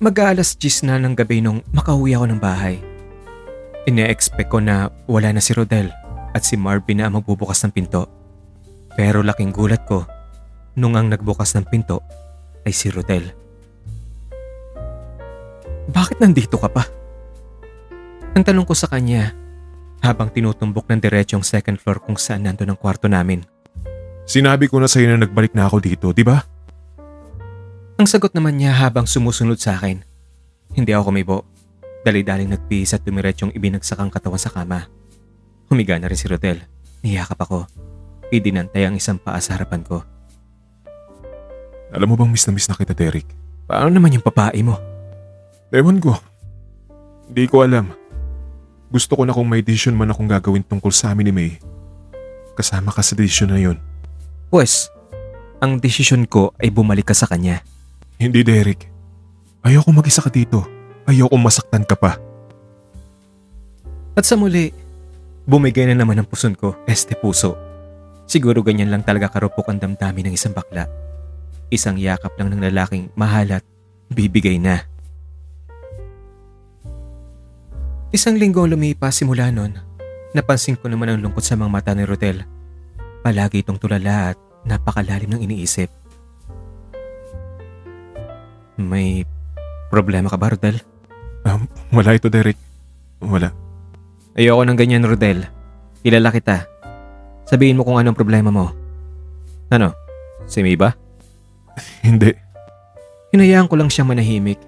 Mag-aalas 10 na ng gabi nung makauwi ako ng bahay. Ine-expect ko na wala na si Rodel at si Marvin na ang magbubukas ng pinto. Pero laking gulat ko nung ang nagbukas ng pinto ay si Rodel. Bakit nandito ka pa? Ang tanong ko sa kanya habang tinutumbok ng diretso ang second floor kung saan nandun ang kwarto namin. Sinabi ko na sa'yo na nagbalik na ako dito, di ba? Ang sagot naman niya habang sumusunod sa akin. Hindi ako kumibo. Dali-daling nagpihis at dumiretsyong ibinagsak ang katawan sa kama. Humiga na rin si Rodel. Niyakap ako. Idinantay ang isang paa sa harapan ko. Alam mo bang miss na kita, Derek? Paano naman yung papae mo? Ewan ko. Hindi ko alam. Gusto ko na kung may decision man akong gagawin tungkol sa amin ni May. Kasama ka sa decision na yun. Pues, ang desisyon ko ay bumalik ka sa kanya. Hindi, Derek. Ayoko mag-isa ka dito. Ayoko masaktan ka pa. At sa muli, bumigay na naman ang puson ko, puso. Siguro ganyan lang talaga karupok ang damdamin ng isang bakla. Isang yakap lang ng lalaking mahal at bibigay na. Isang linggo ang lumipas simula nun. Napansin ko naman ang lungkot sa mga mata ni Rodel. Palagi itong tulala at napakalalim ng iniisip. May problema ka ba, Rodel? Wala ito, Derek. Wala. Ayoko ng ganyan, Rodel. Kilala kita. Sabihin mo kung anong problema mo. Ano? Si May ba? Hindi. Hinayaan ko lang siya manahimik.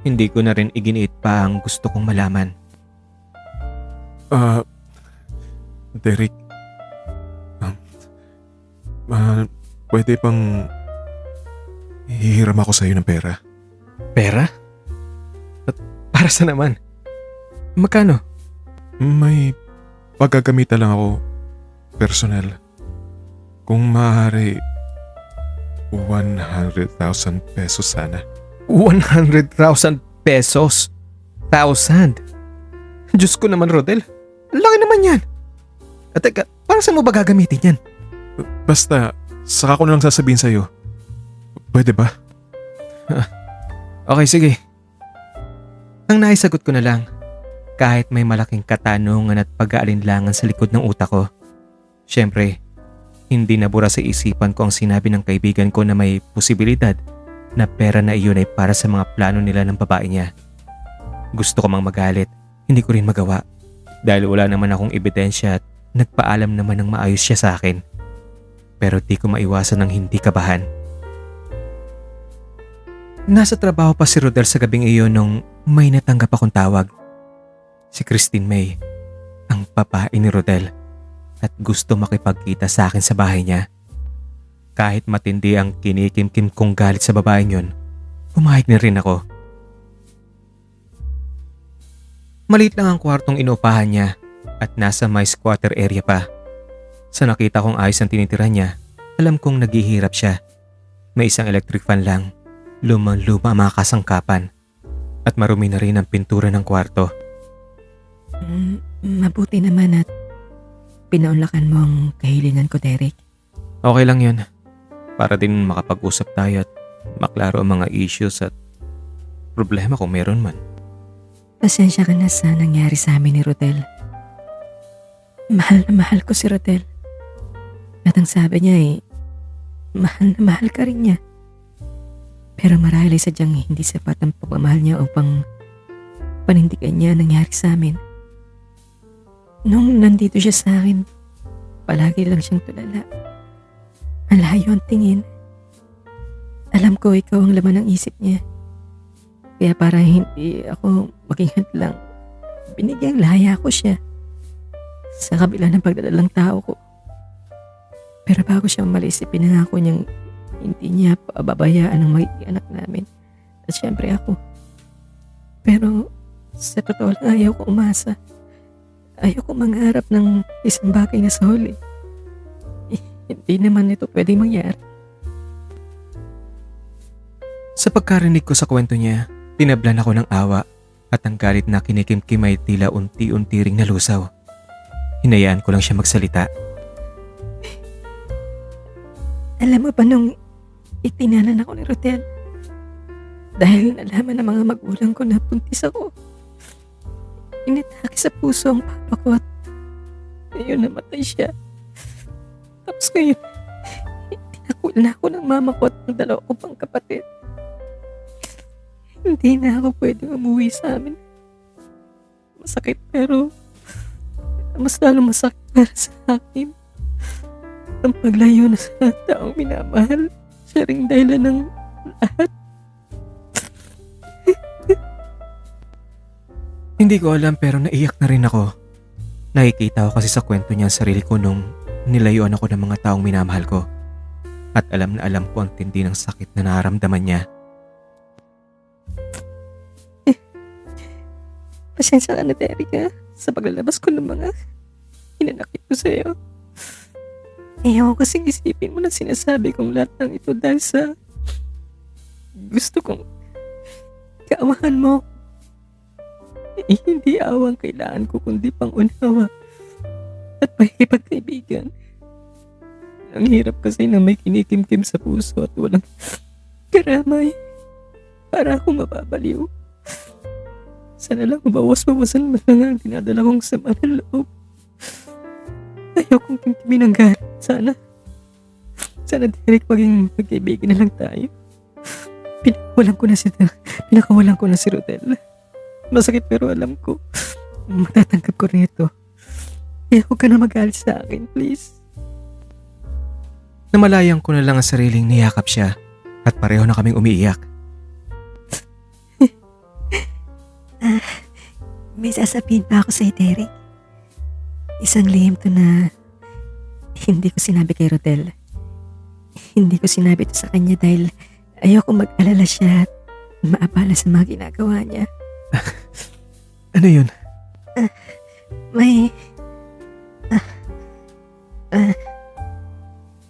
Hindi ko na rin iginiit pa ang gusto kong malaman. Derek. Pwede pang hihiram ako sa'yo ng pera. Pera? At para sa naman? Magkano? May paggagamitan lang ako personal. Kung maaari, 100,000 pesos sana. 100,000 pesos? 1,000? Diyos ko naman, Rodel. Ang laki naman yan. At teka, para saan mo ba gagamitin yan? Basta, saka ko na lang sasabihin sa'yo. Pwede ba? Okay, sige. Ang naisagot ko na lang, kahit may malaking katanungan at pag-aalinlangan sa likod ng utak ko. Siyempre, hindi nabura sa isipan ko ang sinabi ng kaibigan ko na may posibilidad na pera na iyon ay para sa mga plano nila ng babae niya. Gusto ko mang magalit, hindi ko rin magawa dahil wala naman akong ebidensya at nagpaalam naman ng maayos siya sa akin. Pero di ko maiwasan ng hindi kabahan. Nasa trabaho pa si Rodel sa gabing iyon nung may natanggap akong tawag. Si Christine May, ang babae ni Rodel, at gusto makipagkita sa akin sa bahay niya. Kahit matindi ang kinikimkim kong galit sa babaeng yun, pumayag na rin ako. Maliit lang ang kwartong inuupahan niya at nasa may squatter area pa. Sa nakita kong ayos ang tinitira niya, alam kong naghihirap siya. May isang electric fan lang, lumang-luma ang mga kasangkapan, at marumi na rin ang pintura ng kwarto. Mabuti naman at pinaunlakan mo ang kahilingan ko, Derek. Okay lang yun. Para din makapag-usap tayo at maklaro ang mga issues at problema kung meron man. Pasensya ka na sa nangyari sa amin ni Rodel. Mahal na mahal ko si Rodel. At ang sabi niya mahal na mahal ka rin niya. Pero marahil ay sadyang hindi sapat ang pagmamahal niya upang panindigan niya ang nangyari sa amin. Nung nandito siya sa akin, palagi lang siyang tulala. Ang layo ang tingin. Alam ko ikaw ang laman ng isip niya. Kaya para hindi ako maging hadlang, binigyang laya ko siya sa kabila ng pagdadalang tao ko. Pero bago siya umalis, pinangako niyang hindi niya pababayaan ang magiging anak namin. At syempre ako. Pero sa totoo lang ayaw ko umasa. Ayaw ko mangarap ng isang bagay na sa huli. Hindi naman ito pwedeng mangyari. Sa pagkarinig ko sa kwento niya, tinablan ako ng awa at ang galit na kinikimkim ay tila unti-unti ring nalusaw. Hinayaan ko lang siya magsalita. Alam mo ba nung itinanan ako ni Rodel? Dahil nalaman ng mga magulang ko na buntis ako. Inatake sa puso ang papa ko at ngayon namatay siya. Tapos ngayon, tinakul na ako ng mama ko at ng dalawa ko pang kapatid. Hindi na ako pwedeng umuwi sa amin. Masakit pero mas lalo masakit para sa akin. Ang paglayo na sa taong minamahal, siya ring dahilan ng lahat. Hindi ko alam pero naiyak na rin ako. Nakikita ko kasi sa kwento niya ang sarili ko nung nilayuan ako ng mga taong minamahal ko. At alam na alam ko ang tindi ng sakit na nararamdaman niya. Pasensya ka na, Derek, sa paglalabas ko ng mga hinanakit ko sa'yo. Ayaw ko kasing isipin mo na sinasabi kong lahat ng ito dahil sa gusto kong kaawahan mo. Hindi awang kailangan ko kundi pang unawa at pakikipagkaibigan. Ang hirap kasi na may kinikimkim sa puso at walang karamay para akong mababaliw. Sana lang mabawas-bawasan mo lang ang dinadala kong sama ng loob. Ayaw kong kimkimin ang galit. Sana Derek maging magkaibigan na lang tayo. Pinakawalan ko na si Rodel. Masakit pero alam ko, matatanggap ko rin ito. Kaya huwag ka na magalit sa akin, please. Namalayan ko na lang ang sariling niyakap siya at pareho na kaming umiiyak. May sasabihin pa ako sa'yo, Derek. Isang lihim to na hindi ko sinabi kay Rodel. Hindi ko sinabi ito sa kanya dahil ayoko mag-alala siya at maabala sa mga ginagawa niya. Ano yun? May...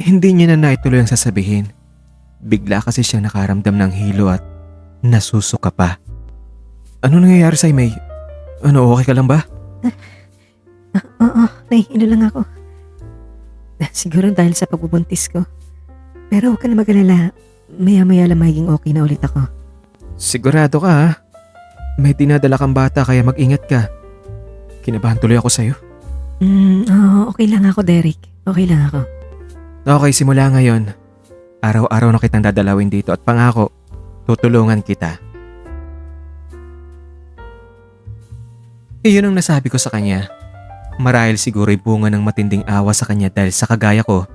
Hindi niya na naituloy ang sasabihin. Bigla kasi siya nakaramdam ng hilo at nasusuka pa. Ano nangyayari sa'yo, May? Ano, okay ka lang ba? Oo, nahihilo lang ako. Siguro dahil sa pagbubuntis ko. Pero huwag ka na mag-alala. Maya-maya lang magiging okay na ulit ako. Sigurado ka ha? May dinadala kang bata kaya mag-ingat ka. Kinabahan tuloy ako sa'yo. Oo, okay lang ako, Derek. Okay lang ako. Okay, simula ngayon. Araw-araw na kitang dadalawin dito at pangako, tutulungan kita. Iyon ang nasabi ko sa kanya. Marahil siguro bunga ng matinding awa sa kanya dahil sa kagaya ko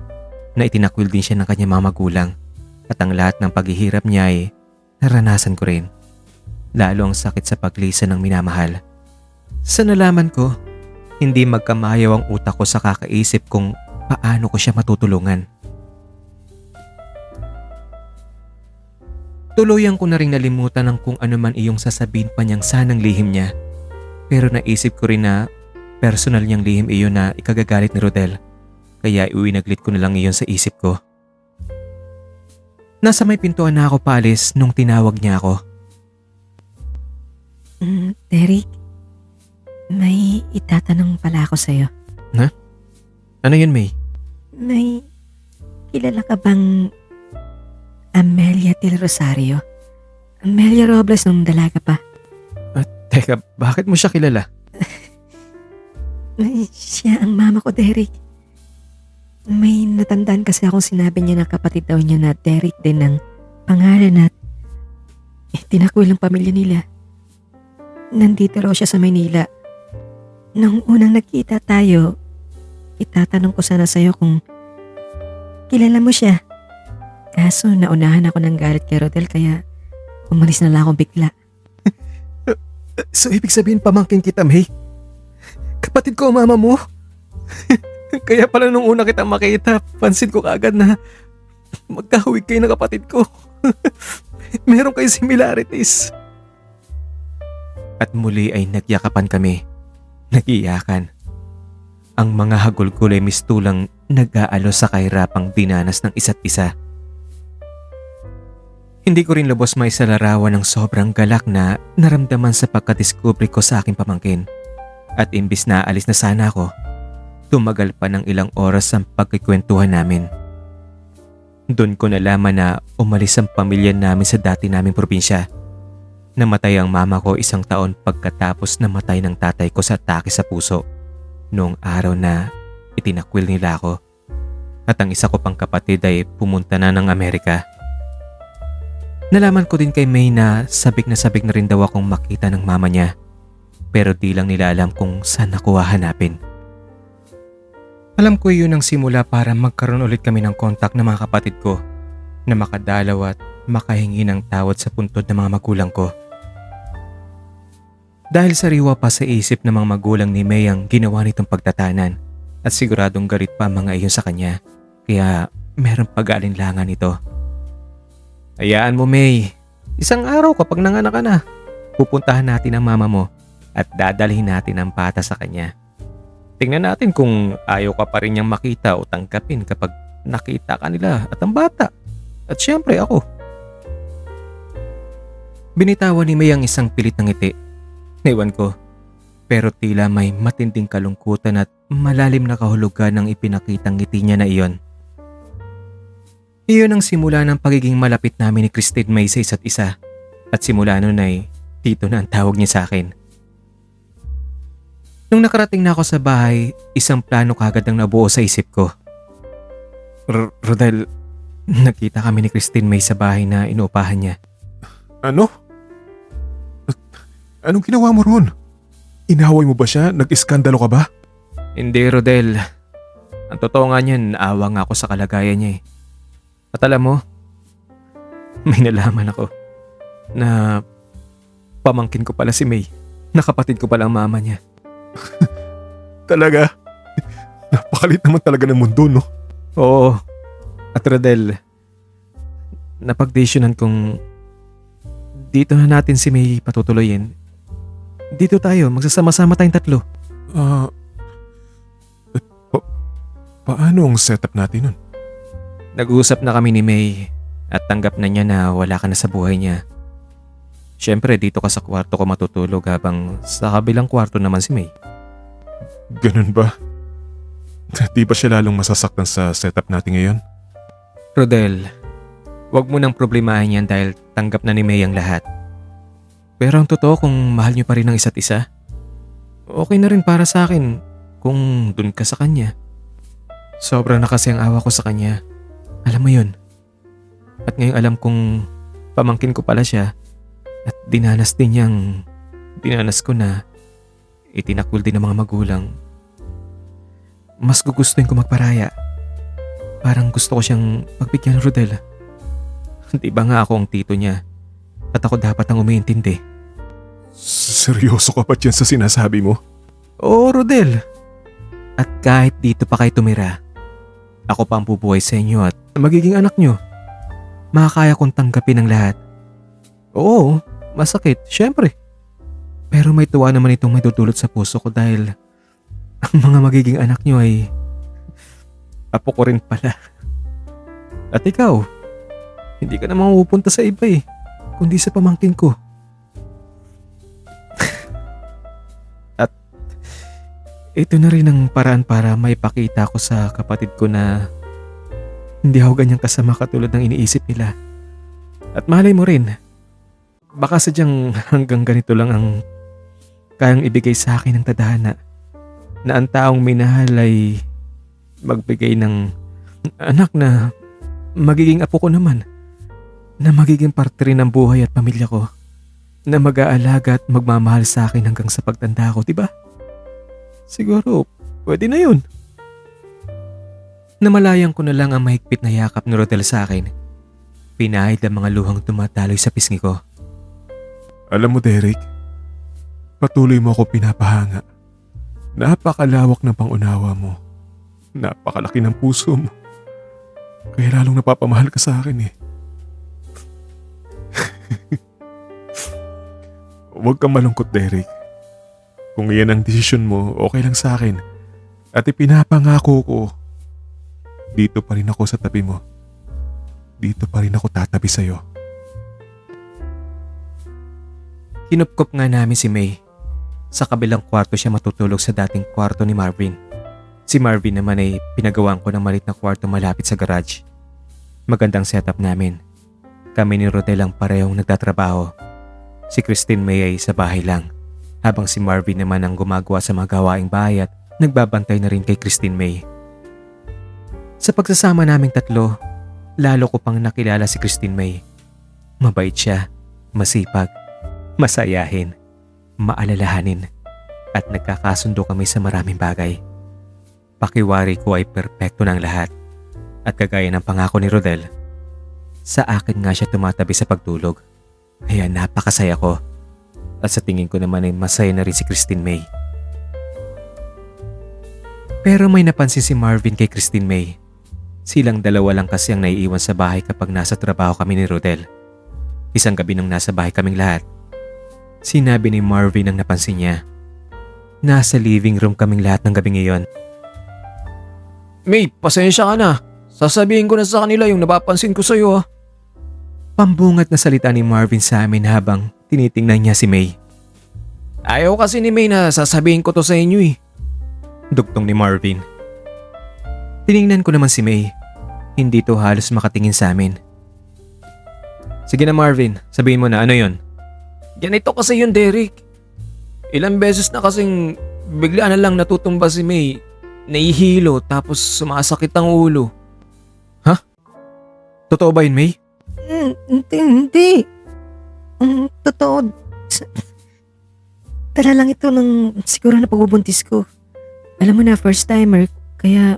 na itinakwil din siya ng kanyang mga magulang at ang lahat ng paghihirap niya ay naranasan ko rin. Lalo ang sakit sa paglisan ng minamahal. Sa nalaman ko, hindi magkamayaw ang utak ko sa kakaisip kung paano ko siya matutulungan. Tuluyan ko na rin nalimutan ng kung ano man iyong sasabihin pa niyang sanang lihim niya. Pero naisip ko rin na personal niyang lihim iyon na ikagagalit ni Rodel. Kaya iwinaglit ko na lang iyon sa isip ko. Nasa may pintuan na ako paalis nung tinawag niya ako. Derek, may itatanong pala ako sa'yo. Ano yun, May? May kilala ka bang Amelia Del Rosario? Amelia Robles nung dalaga pa. Teka, bakit mo siya kilala? Siya ang mama ko, Derek. May natandaan kasi akong sinabi niya na kapatid daw niya na Derek din ang pangalan at tinakwil ang pamilya nila. Nandito raw siya sa Maynila. Nung unang nagkita tayo, itatanong ko sana sa'yo kung kilala mo siya. Kaso naunahan ako ng galit kay Rodel kaya umalis na lang ako bigla. So ibig sabihin pamangkin kita, May? Kapatid ko ang mama mo? Kaya pala nung una kitang makita, pansin ko kaagad na magkahawig kayo ng kapatid ko. Meron kayo similarities. At muli ay nagyakapan kami. Nag-iyakan. Ang mga hagulgul ay mistulang nag-aalo sa kahirapang dinanas ng isa't isa. Hindi ko rin lubos maisalarawan ng sobrang galak na naramdaman sa pagkadiskubre ko sa aking pamangkin. At imbis na alis na sana ako, tumagal pa ng ilang oras ang pagkikwentuhan namin. Doon ko nalaman na umalis ang pamilya namin sa dati naming probinsya. Namatay ang mama ko 1 taon pagkatapos namatay ng tatay ko sa atake sa puso noong araw na itinakwil nila ako. At ang isa ko pang kapatid ay pumunta na ng Amerika. Nalaman ko din kay May na sabik na rin daw akong makita ng mama niya. Pero di lang nila alam kung saan nakuha hanapin. Alam ko yun ang simula para magkaroon ulit kami ng kontak ng mga kapatid ko na makadalaw at makahingi ng tawad sa puntod ng mga magulang ko. Dahil sariwa pa sa isip ng mga magulang ni May ang ginawa nitong pagtatanan at siguradong galit pa ang mga iyon sa kanya kaya meron pag-aalinlangan ito. Hayaan mo, May. Isang araw kapag nanganak ka na, pupuntahan natin ang mama mo at dadalhin natin ang bata sa kanya. Tingnan natin kung ayaw ka pa rin niyang makita o tangkapin kapag nakita ka nila at ang bata. At syempre ako. Binitawan ni May ang isang pilit ng ngiti. Ewan ko. Pero tila may matinding kalungkutan at malalim na kahulugan ng ipinakitang ngiti niya na iyon. Iyon ang simula ng pagiging malapit namin ni Christine May sa isa't isa. At simula nun ay Tito na ang tawag niya sa akin. Nung nakarating na ako sa bahay, isang plano kagad ang nabuo sa isip ko. Rodel, nakita kami ni Christine May sa bahay na inuupahan niya. Ano? Anong ginawa mo ron? Inaway mo ba siya? Nag-iskandalo ka ba? Hindi, Rodel. Ang totoo nga niyan, naawa nga ako sa kalagayan niya eh. At alam mo, may nalaman ako na pamangkin ko pala si May. Nakapatid ko pala ang mama niya. Talaga? Napakalit naman talaga ng mundo, no? Oo. At Rodel, napagdesyonan kong dito na natin si May patutuloyin. Dito tayo, magsasama-sama tayong 3. Paano ang setup natin nun? Nag-uusap na kami ni May at tanggap na niya na wala ka na sa buhay niya. Siyempre dito ka sa kwarto ko matutulog habang sa kabilang kwarto naman si May. Ganun ba? Di ba siya lalong masasaktan sa setup natin ngayon? Rodel, wag mo nang problemahin yan dahil tanggap na ni May ang lahat. Pero ang totoo kung mahal niyo pa rin ang isa't isa, okay na rin para sa akin kung dun ka sa kanya. Sobra na kasi ang awa ko sa kanya. Alam mo yun. At ngayong alam kong pamangkin ko pala siya at dinanas ko na itinakwil din ng mga magulang. mas gugustuhin ko magparaya. Parang gusto ko siyang pagbigyan, Rodel. Di ba nga ako ang tito niya at ako dapat ang umiintindi? Seryoso ka ba dyan sa sinasabi mo? Oo, Rodel. At kahit dito pa kayo tumira, ako pa ang bubuhay sa inyo at magiging anak nyo. Makakaya kong tanggapin ang lahat. Oo, masakit, syempre. Pero may tuwa naman itong may dudulot sa puso ko dahil ang mga magiging anak nyo ay apo ko rin pala. At ikaw, hindi ka naman pupunta sa iba kundi sa pamangkin ko. At ito na rin ang paraan para maipakita ko sa kapatid ko na hindi ako ganyang kasama katulad ng iniisip nila. At malay mo rin, baka sadyang hanggang ganito lang ang kayang ibigay sa akin ng tadhana na ang taong minahal ay magbigay ng anak na magiging apo ko naman, na magiging parte rin ng buhay at pamilya ko, na mag-aalaga at magmamahal sa akin hanggang sa pagtanda ko, diba? Siguro, pwede na yun. Namalayan ko na lang ang mahigpit na yakap ni Rodel sa akin. Pinahid ang mga luhang tumataloy sa pisngi ko. Alam mo, Derek, patuloy mo ako pinapahanga. Napakalawak ng pangunawa mo. Napakalaki ng puso mo. Kaya lalong napapamahal ka sa akin Huwag kang malungkot, Derek. Kung iyan ang desisyon mo, okay lang sa akin. At ipinapangako ko, dito pa rin ako sa tabi mo. Dito pa rin ako tatabi sa'yo. Kinupkop nga namin si May. Sa kabilang kwarto siya matutulog sa dating kwarto ni Marvin. Si Marvin naman ay pinagawan ko ng malit na kwarto malapit sa garage. Magandang setup namin. Kami ni Rodel ang parehong nagtatrabaho. Si Christine May ay sa bahay lang, habang si Marvin naman ang gumagawa sa mga gawaing bahay at nagbabantay na rin kay Christine May. Sa pagsasama naming tatlo, lalo ko pang nakilala si Christine May. Mabait siya, masipag, masayahin, maalalahanin, at nagkakasundo kami sa maraming bagay. Pakiwari ko ay perpekto ng lahat, at kagaya ng pangako ni Rodel, sa akin nga siya tumatabi sa pagtulog. Kaya napakasaya ko, at sa tingin ko naman ay masaya na rin si Christine May. Pero may napansin si Marvin kay Christine May. Silang dalawa lang kasi ang naiiwan sa bahay kapag nasa trabaho kami ni Rodel. Isang gabi nung nasa bahay kaming lahat, sinabi ni Marvin ang napansin niya. Nasa living room kaming lahat ng gabi ngayon. May, pasensya ka na. Sasabihin ko na sa kanila yung napapansin ko sa'yo. Pambungat na salita ni Marvin sa amin habang tinitingnan niya si May. Ayaw kasi ni May na sasabihin ko to sa inyo Dugtong ni Marvin. Tiningnan ko naman si May. Hindi to halos makatingin sa amin. Sige na Marvin, sabihin mo na ano yon. Ganito kasi yun, Derek. Ilang beses na kasing bigla na lang natutumba si May. Nahihilo tapos sumasakit ang ulo. Totoo ba yun, May? Hindi. Totoo. Dala lang ito ng siguro na pagbubuntis ko. Alam mo na, first timer. Kaya,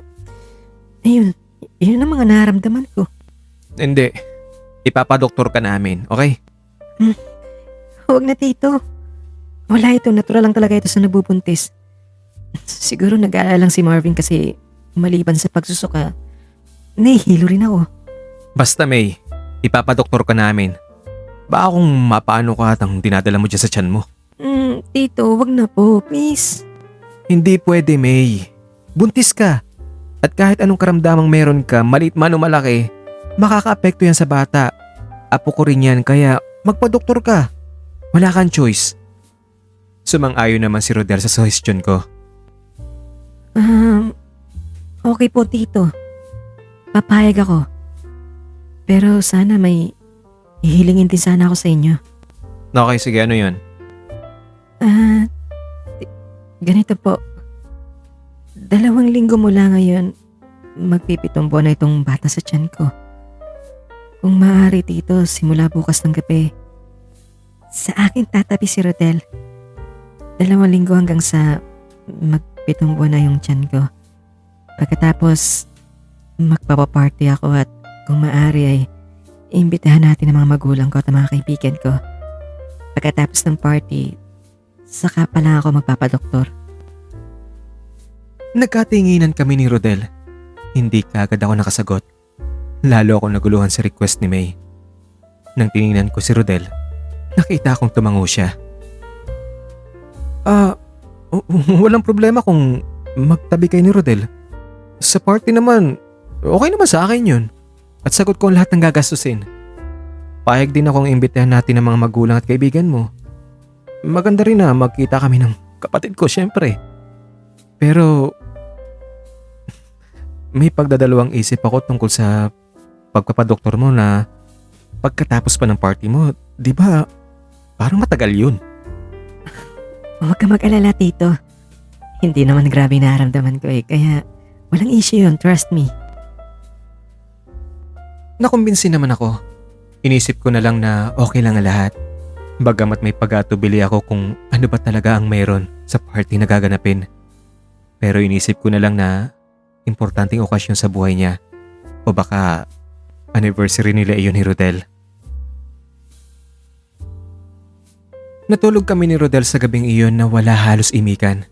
ayun. Yun ang mga nararamdaman ko. Hindi. Ipapadoktor ka namin, okay? Huwag na, tito. Wala ito. Natural lang talaga ito sa nabubuntis. Siguro nag-aalala lang si Marvin kasi maliban sa pagsusuka, nahihilo rin ako. Basta May, ipapadoktor ka namin. Baka kung mapaano ka at ang dinadala mo dyan sa tiyan mo. Tito, wag na po, please. Hindi pwede, May. Buntis ka. At kahit anong karamdamang meron ka, maliit man o malaki, makakaapekto yan sa bata. Apo ko rin yan, kaya magpadoktor ka. Wala kang choice. Sumang-ayon naman si Rodel sa suggestion ko. Okay po, tito. Papayag ako. Pero sana may hihilingin din sana ako sa inyo. Okay, sige, ano yun? Ganito po. 2 linggo mula ngayon, magpipitong buwan na itong bata sa tiyan ko. Kung maaari, tito, simula bukas ng gabi, sa akin tatabi si Rodel. 2 linggo hanggang sa magpitong buwan na yung tiyan ko. Pagkatapos, magpapaparty ako at kung maaari ay iimbitahan natin ang mga magulang ko at ang mga kaibigan ko. Pagkatapos ng party, saka pa lang ako magpapadoktor. Nagkatinginan kami ni Rodel. Hindi kaagad ako nakasagot. Lalo ako naguluhan sa request ni May. Nang tiningnan ko si Rodel, nakita kong tumango siya. Walang problema kung magtabi kayo ni Rodel. Sa party naman, okay naman sa akin yun. At sagot ko ang lahat ng gagastusin. Payag din akong imbitahan natin ng mga magulang at kaibigan mo. Maganda rin na magkita kami ng kapatid ko, syempre. Pero may pagdadalawang isip ako tungkol sa pagpapadoktor mo na pagkatapos pa ng party mo, di ba parang matagal yun? Huwag ka mag-alala, Tito. Hindi naman grabe nararamdaman ko kaya walang issue yun, trust me. Nakumbinsi naman ako. Inisip ko na lang na okay lang ang lahat. Bagamat may pag-atubili ako kung ano ba talaga ang mayroon sa party na gaganapin. Pero inisip ko na lang na importanteng okasyon sa buhay niya. O baka anniversary nila iyon ni Rodel. Natulog kami ni Rodel sa gabing iyon na wala halos imikan.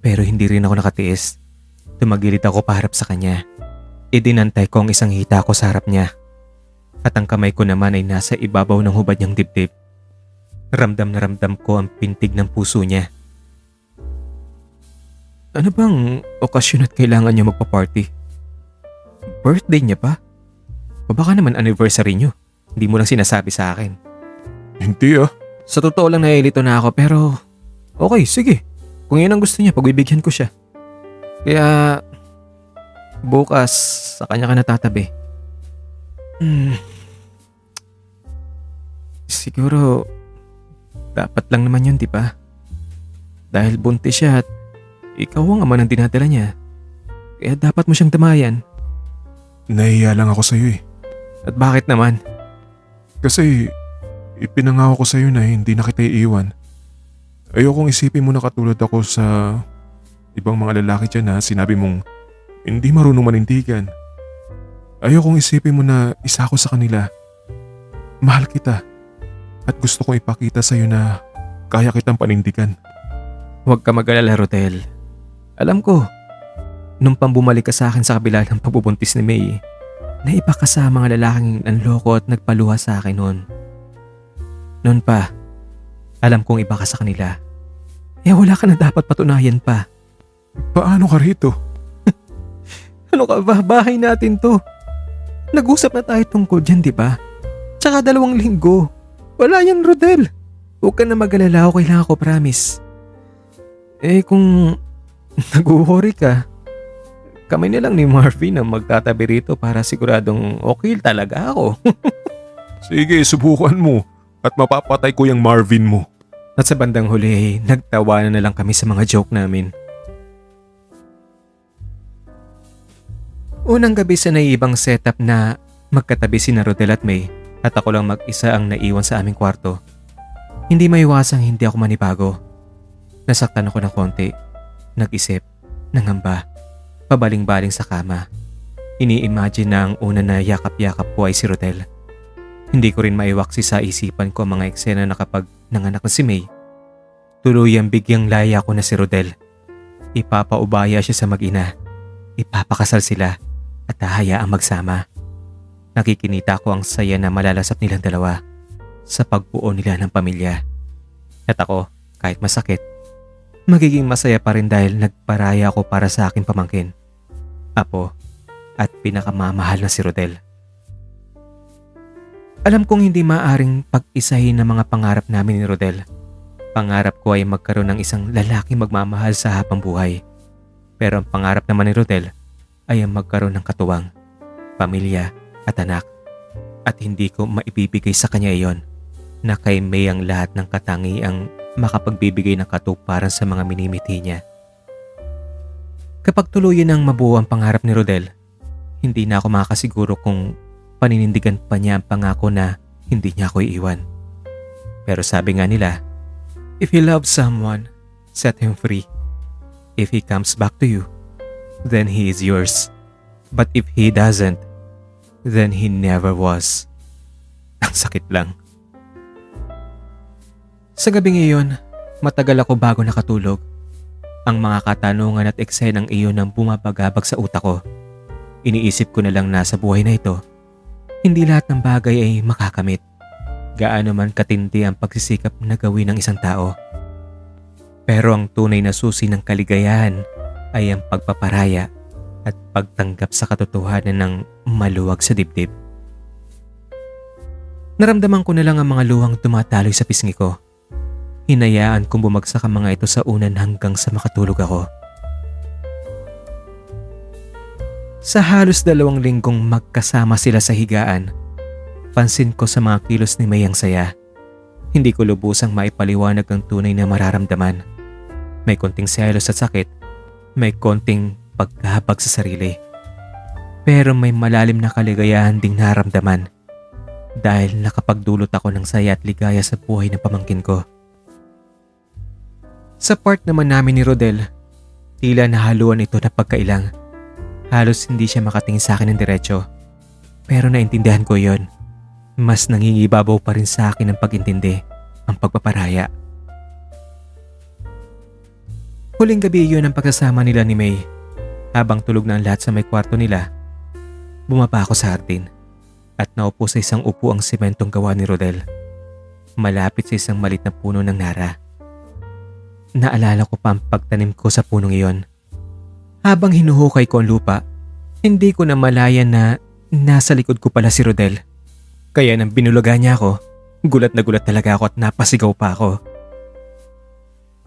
Pero hindi rin ako nakatiis. Tumagilid ako paharap sa kanya. Idinantay ko ang isang hita ko sa harap niya. At ang kamay ko naman ay nasa ibabaw ng hubad niyang dibdib. Ramdam na ramdam ko ang pintig ng puso niya. Ano bang okasyon at kailangan niya magpa-party? Birthday niya pa? O baka naman anniversary niyo? Hindi mo lang sinasabi sa akin. Hindi ah. Sa totoo lang nahilito na ako pero okay, sige. Kung yun ang gusto niya, pagbibigyan ko siya. Kaya bukas sa kanya ka natatabi. Siguro dapat lang naman yun, di ba? Dahil buntis siya at ikaw ang ama ng dinadala niya. Kaya dapat mo siyang damayan. Nahiya lang ako sa'yo eh. At bakit naman? Kasi ipinangako ko sa'yo na hindi na kita iiwan. Ayokong isipin mo na katulad ako sa ibang mga lalaki dyan na sinabi mong hindi marunong manindigan. Ayokong isipin mo na isa ako sa kanila. Mahal kita. At gusto kong ipakita sa'yo na kaya kitang panindigan. Huwag ka mag-alala, Rodel. Alam ko, nung pambumalik ka sa akin sa kabila ng pagbubuntis ni May, na iba ka sa mga lalaking nanloko at nagpaluha sa akin noon. Noon pa, alam kong iba ka sa kanila. Kaya wala ka na dapat patunayan pa. Paano ka rito? Ano ka ba? Bahay natin to. Nag-usap na tayo tungkol dyan, di ba? Tsaka 2 linggo. Wala yan, Rodel. Huwag ka na mag-alala, okay lang ako, promise. Kung nag-uhuri ka, kami na lang ni Marvin ang magtatabi rito para siguradong okay talaga ako. Sige, subukan mo. At mapapatay ko yung Marvin mo. At sa bandang huli, nagtawanan na lang kami sa mga joke namin. Unang gabi sa naiibang setup na magkatabi si Rodel at May at ako lang mag-isa ang naiwan sa aming kwarto. Hindi maiwasang hindi ako manibago. Nasaktan ako ng konti, nag-isip, nangamba, pabaling-baling sa kama. Ini-imagine na ang una na yakap-yakap ko ay si Rodel. Hindi ko rin maiwaksi sa isipan ko ang mga eksena na kapag nanganak na si May. Tuluyang bigyang laya ko na si Rodel. Ipapaubaya siya sa mag-ina. Ipapakasal sila at hahayaang magsama. Nakikinita ko ang saya na malalasap nilang dalawa sa pagbuo nila ng pamilya. At ako, kahit masakit, magiging masaya pa rin dahil nagparaya ako para sa aking pamangkin, apo at pinakamamahal na si Rodel. Alam kong hindi maaring pag-isahin ang mga pangarap namin ni Rodel. Pangarap ko ay magkaroon ng isang lalaking magmamahal sa habang buhay. Pero ang pangarap naman ni Rodel ay ang magkaroon ng katuwang, pamilya at anak. At hindi ko maibibigay sa kanya iyon na kay May ang lahat ng katangiang makapagbibigay ng katuparan sa mga minimiti niya. Kapag tuluyan ng mabuo ang pangarap ni Rodel, hindi na ako makakasiguro kung paninindigan pa niya ang pangako na hindi niya ako iiwan. Pero sabi nga nila, if you love someone, set him free. If he comes back to you, then he is yours. But if he doesn't, then he never was. Ang sakit lang. Sa gabing iyon, matagal ako bago nakatulog. Ang mga katanungan at eksenang iyon ang bumabagabag sa utak ko. Iniisip ko na lang na sa buhay na ito, hindi lahat ng bagay ay makakamit. Gaano man katindi ang pagsisikap na gawin ng isang tao. Pero ang tunay na susi ng kaligayahan ay ang pagpaparaya at pagtanggap sa katotohanan ng maluwag sa dibdib. Naramdaman ko na lang ang mga luhang tumataloy sa pisngi ko. Hinayaan kong bumagsak ang mga ito sa unan hanggang sa makatulog ako. Sa halos 2 linggong magkasama sila sa higaan, pansin ko sa mga kilos ni May ang saya. Hindi ko lubusang maipaliwanag ang tunay na mararamdaman. May konting selos at sakit, may konting pagkahabag sa sarili. Pero may malalim na kaligayahan ding naramdaman dahil nakapagdulot ako ng saya at ligaya sa buhay ng pamangkin ko. Sa part naman namin ni Rodel, tila nahaluan ito na pagkailang. Halos hindi siya makatingin sa akin ng diretso. Pero naintindihan ko yon. Mas nangingibabaw pa rin sa akin ang pag-intindi, ang pagpaparaya. Huling gabi yun ang pagsasama nila ni May. Habang tulog na ang lahat sa may kwarto nila, bumaba ako sa hardin at naupo sa isang upo ang sementong gawa ni Rodel. Malapit sa isang malit na puno ng nara. Naalala ko pa ang pagtanim ko sa punong iyon. Habang hinuhukay ko ang lupa, hindi ko na malayan na nasa likod ko pala si Rodel. Kaya nang binulaga niya ako, gulat na gulat talaga ako at napasigaw pa ako.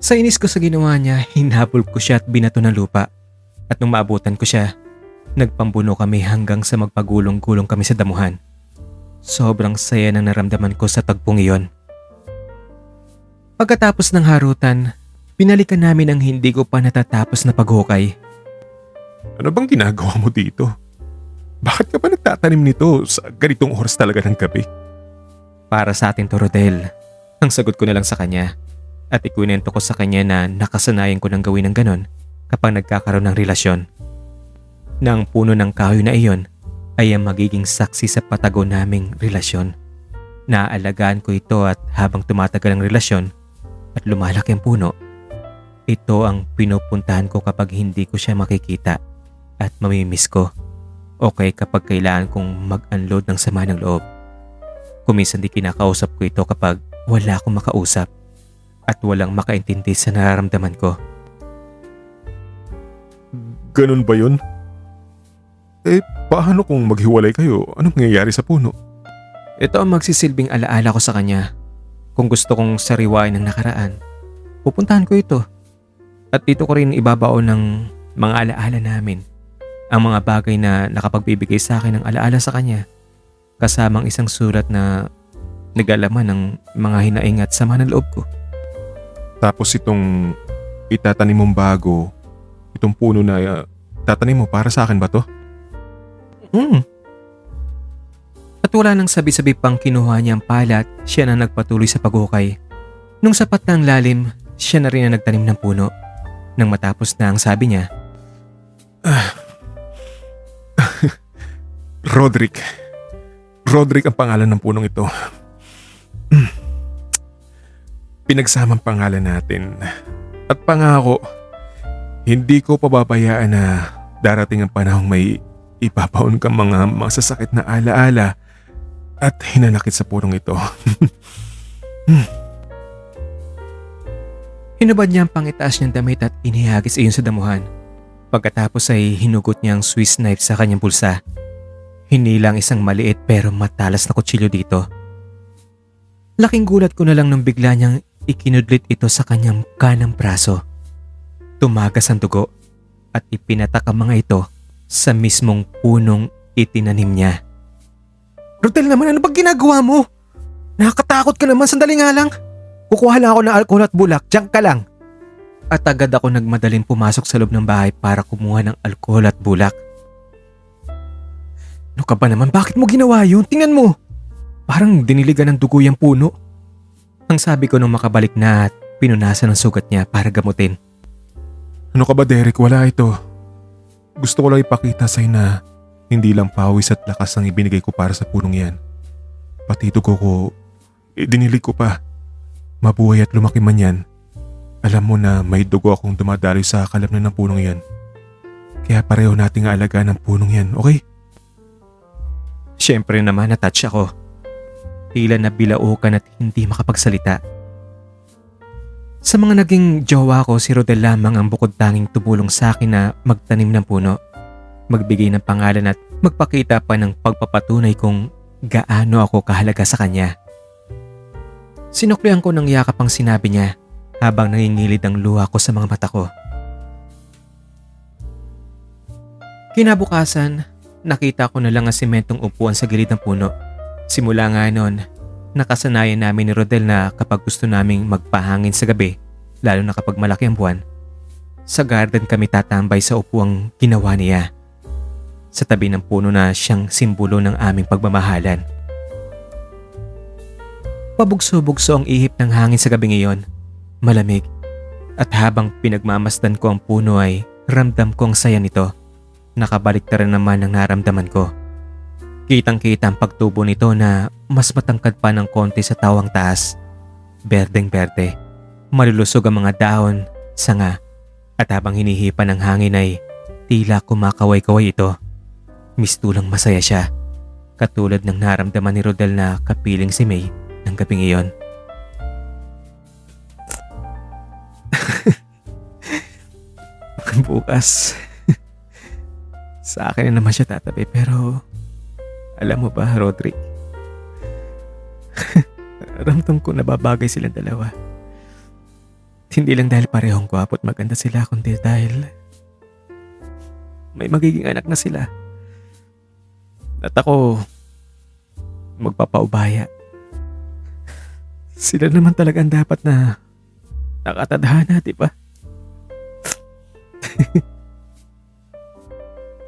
Sa inis ko sa ginawa niya, hinabol ko siya at binato ng lupa. At nung maabutan ko siya, nagpambuno kami hanggang sa magpagulong-gulong kami sa damuhan. Sobrang saya na naramdaman ko sa tagpong iyon. Pagkatapos ng harutan, pinalikan namin ang hindi ko pa natatapos na paghukay. Ano bang ginagawa mo dito? Bakit ka ba nagtatanim nito sa ganitong oras talaga ng gabi? Para sa atin to, Rodel. Ang sagot ko na lang sa kanya. At ikwinento ko sa kanya na nakasanayan ko ng gawin ng ganon kapag nagkakaroon ng relasyon. Na ang puno ng kahoy na iyon ay ang magiging saksi sa patago naming relasyon. Naaalagaan ko ito at habang tumatagal ang relasyon at lumalaki ang puno, ito ang pinupuntahan ko kapag hindi ko siya makikita at mamimiss ko. Okay kapag kailangan kong mag-unload ng sama ng loob. Kuminsan di kinakausap ko ito kapag wala akong makausap at walang makaintindi sa nararamdaman ko. Ganun ba yun? Paano kung maghiwalay kayo? Anong mangyayari sa puno? Ito ang magsisilbing alaala ko sa kanya. Kung gusto kong sariwain ang nakaraan, pupuntahan ko ito. At dito ko rin ibabaon ng mga alaala namin. Ang mga bagay na nakapagbibigay sa akin ng alaala sa kanya. Kasamang isang sulat na nag-alaman ng mga hinaing at sama ng loob ko. Tapos itong itatanim mong bago, itong puno na tatanim mo para sa akin ba to? At wala nang sabi-sabi pang kinuha niya ang pala at siya na nagpatuloy sa paghukay. Nung sapat na ang lalim, siya na rin ang nagtanim ng puno. Nang matapos na ang sabi niya, Roderick. Roderick ang pangalan ng punong ito. Pinagsamang pangalan natin. At pangako, hindi ko pababayaan na darating ang panahong may ipapaon kang mga masasakit na alaala at hinanakit sa punong ito. hinubad niya ang pangitaas niyang damit at inihagis iyon sa damuhan. Pagkatapos ay hinugot niya ang Swiss knife sa kanyang bulsa. Hinilang isang maliit pero matalas na kutsilyo dito. Laking gulat ko na lang nung bigla niyang ikinudlit ito sa kanyang kanang braso. Tumagas ang dugo at ipinatak ang mga ito sa mismong punong itinanim niya. Rodel naman, ano bang ginagawa mo? Nakakatakot ka naman, sandali nga lang. Kukuha lang ako ng alkohol at bulak, diyan ka lang. At agad ako nagmadaling pumasok sa loob ng bahay para kumuha ng alkohol at bulak. Ano ka ba naman? Bakit mo ginawa yun? Tingnan mo. Parang diniligan ng dugo yung puno. Ang sabi ko nung makabalik na at pinunasan ang sugat niya para gamutin. Ano ka ba, Derek? Wala ito. Gusto ko lang ipakita sa'yo na hindi lang pawis at lakas ang ibinigay ko para sa punong yan. Pati dugo ko, idinilig ko pa. Mabuhay at lumaki man yan. Alam mo na may dugo akong dumadaloy sa kalamnan ng punong yan. Kaya pareho nating aalagaan ang punong yan, okay? Siyempre naman na-touch ako. Tila nabilaukan at hindi makapagsalita. Sa mga naging jowa ko, si Rodel lamang ang bukod tanging tumulong sa akin na magtanim ng puno, magbigay ng pangalan at magpakita pa ng pagpapatunay kung gaano ako kahalaga sa kanya. Sinuklian ko ng yakap ang sinabi niya habang nangingilid ang luha ko sa mga mata ko. Kinabukasan, nakita ko na lang ang sementong upuan sa gilid ng puno. Simula nga noon, nakasanayan namin ni Rodel na kapag gusto naming magpahangin sa gabi, lalo na kapag malaki ang buwan, sa garden kami tatambay sa upuang ginawa niya. Sa tabi ng puno na siyang simbolo ng aming pagmamahalan. Pabugso-bugso ang ihip ng hangin sa gabi ngayon, malamig, at habang pinagmamasdan ko ang puno ay ramdam ko ang saya nito. Nakabalik na rin naman ang naramdaman ko. Kitang-kita ang pagtubo nito na mas matangkad pa ng konti sa tawang taas. Berdeng-berde, malulusog ang mga dahon, sanga, at habang hinihipan ng hangin ay tila kumakaway-kaway ito. Mistulang masaya siya, katulad ng naramdaman ni Rodel na kapiling si May ng gabing iyon. Bukas, sa akin na naman siya tatabi pero alam mo ba, Roderick? Ramdam ko nababagay silang dalawa. Hindi lang dahil parehong gwapo at maganda sila, kundi dahil may magiging anak na sila. At ako, magpapaubaya. Sila naman talaga ang dapat na nakatadhana, di ba?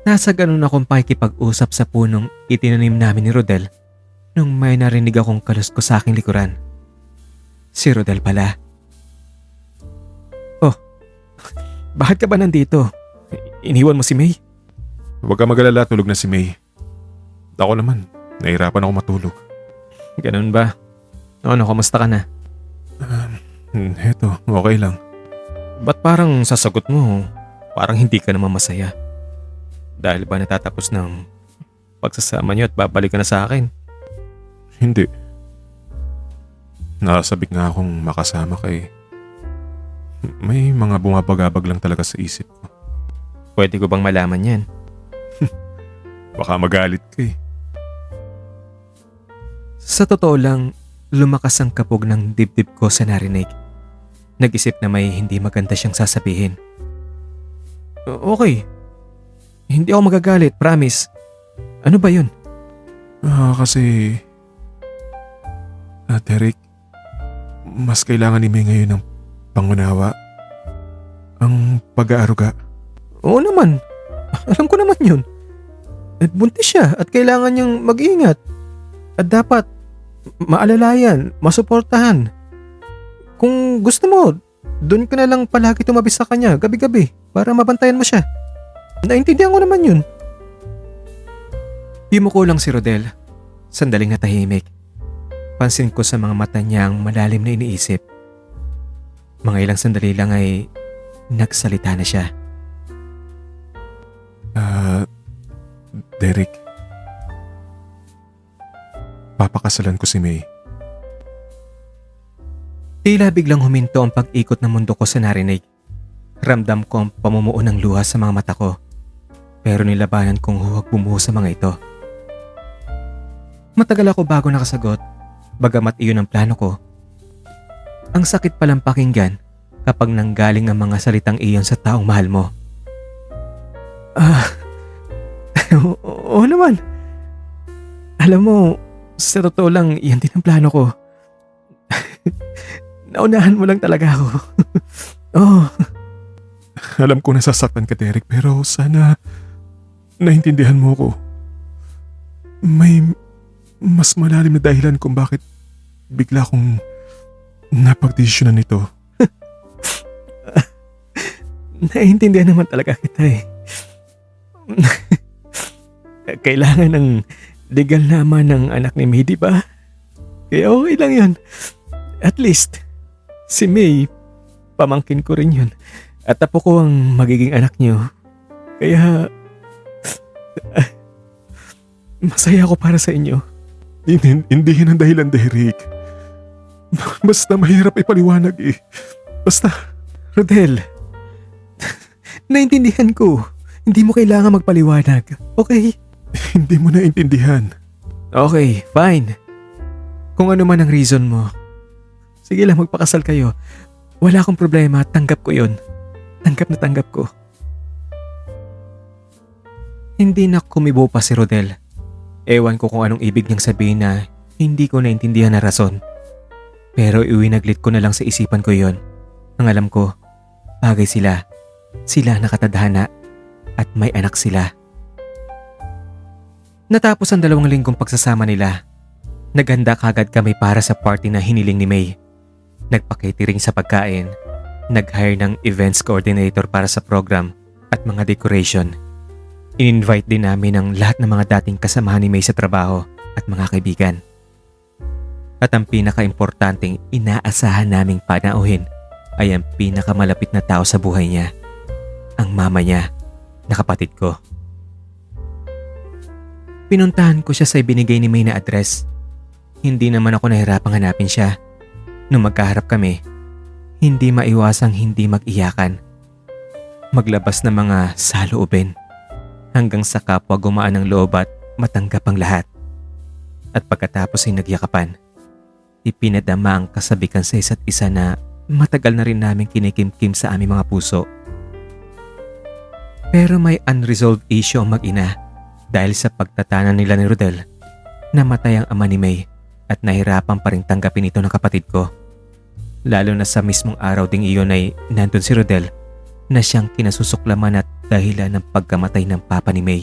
Nasa ganun akong pakikipag-usap sa punong itinanim namin ni Rodel nung may narinig akong kalusko sa aking likuran. Si Rodel pala. Oh, bakit ka ba nandito? Iniwan mo si May? Huwag ka mag-alala, tulog na si May. Ako naman, nahirapan ako matulog. Ganun ba? Ano, kamusta ka na? Heto, okay lang. Ba't parang sasagot mo, parang hindi ka naman masaya? Dahil ba natatapos ng pagsasama niyo at babalik ka na sa akin? Hindi. Nasabik nga akong makasama kay... May mga bumabagabag lang talaga sa isip ko. Pwede ko bang malaman yan? Baka magalit ka eh. Sa totoo lang, lumakas ang kapog ng dibdib ko sa narinig. Nag-isip na may hindi maganda siyang sasabihin. Okay. Hindi ako magagalit, promise. Ano ba yun? Kasi... Derek, mas kailangan ni May ngayon ng pangunawa. Ang pag-aaruga. Oo naman. Alam ko naman yun. At buntis siya at kailangan niyang mag-ingat. At dapat maalalayan, masuportahan. Kung gusto mo, doon ka na lang palagi tumabi sa kanya gabi-gabi para mabantayan mo siya. Naintindihan ko naman yun. Yumuko lang si Rodel. Sandaling natahimik. Pansin ko sa mga mata niya ang malalim na iniisip. Mga ilang sandali lang ay nagsalita na siya. Derek. Papakasalan ko si May. Tila biglang huminto ang pag-ikot ng mundo ko sa narinig. Ramdam ko ang pamumuo ng luha sa mga mata ko. Pero nilabanan kong huwag bumuho sa mga ito. Matagal ako bago nakasagot, bagamat iyon ang plano ko. Ang sakit palang pakinggan kapag nanggaling ang mga salitang iyon sa taong mahal mo. Oo naman. Alam mo, sa totoo lang, yan din ang plano ko. Naunahan mo lang talaga ako. Oh. Alam ko nasasaktan ka, Derek, pero sana naintindihan mo ko. May mas malalim na dahilan kung bakit bigla akong napagdesisyonan nito. Naiintindihan naman talaga kita eh. Kailangan ng legal naman ng anak ni May, di ba? Kaya okay lang yun. At least, si May, pamangkin ko rin yun. At apo ko ang magiging anak niyo. Kaya, masaya ako para sa inyo. Hindi yun ang dahilan, Derek. Basta mahirap ipaliwanag eh. Basta, Rodel, naintindihan ko. Hindi mo kailangan magpaliwanag. Okay? hindi mo naintindihan. Okay, fine. Kung ano man ang reason mo, sige lang, magpakasal kayo. Wala akong problema, tanggap ko yun. Tanggap na tanggap ko. Hindi na kumibo pa si Rodel. Ewan ko kung anong ibig niyang sabihin na hindi ko naintindihan na rason. Pero iwinaglit ko na lang sa isipan ko yon. Ang alam ko, bagay sila. Sila nakatadhana at may anak sila. Natapos ang 2 linggong pagsasama nila. Naghanda kagad kami para sa party na hiniling ni May. Nagpa-catering sa pagkain. Nag-hire ng events coordinator para sa program at mga decoration. In-invite din namin ang lahat ng mga dating kasamahan ni May sa trabaho at mga kaibigan. At ang pinaka-importanting inaasahan naming panauhin ay ang pinakamalapit na tao sa buhay niya. Ang mama niya, na kapatid ko. Pinuntahan ko siya sa ibinigay ni May na address. Hindi naman ako nahirapang hanapin siya. Nung magkaharap kami, hindi maiwasang hindi mag-iyakan. Maglabas ng mga saloobin. Hanggang sa kapwa gumaan ang loob at matanggap ang lahat. At pagkatapos ay nagyakapan, ipinadama ang kasabikan sa isa't isa na matagal na rin namin kinikimkim sa aming mga puso. Pero may unresolved issue ang mag-ina dahil sa pagtatanan nila ni Rodel. Namatay ang ama ni May at nahirapan pa rin tanggapin ito ng kapatid ko. Lalo na sa mismong araw ding iyon ay nandun si Rodel na siyang kinasusuklaman at dahilan ng pagkamatay ng papa ni May.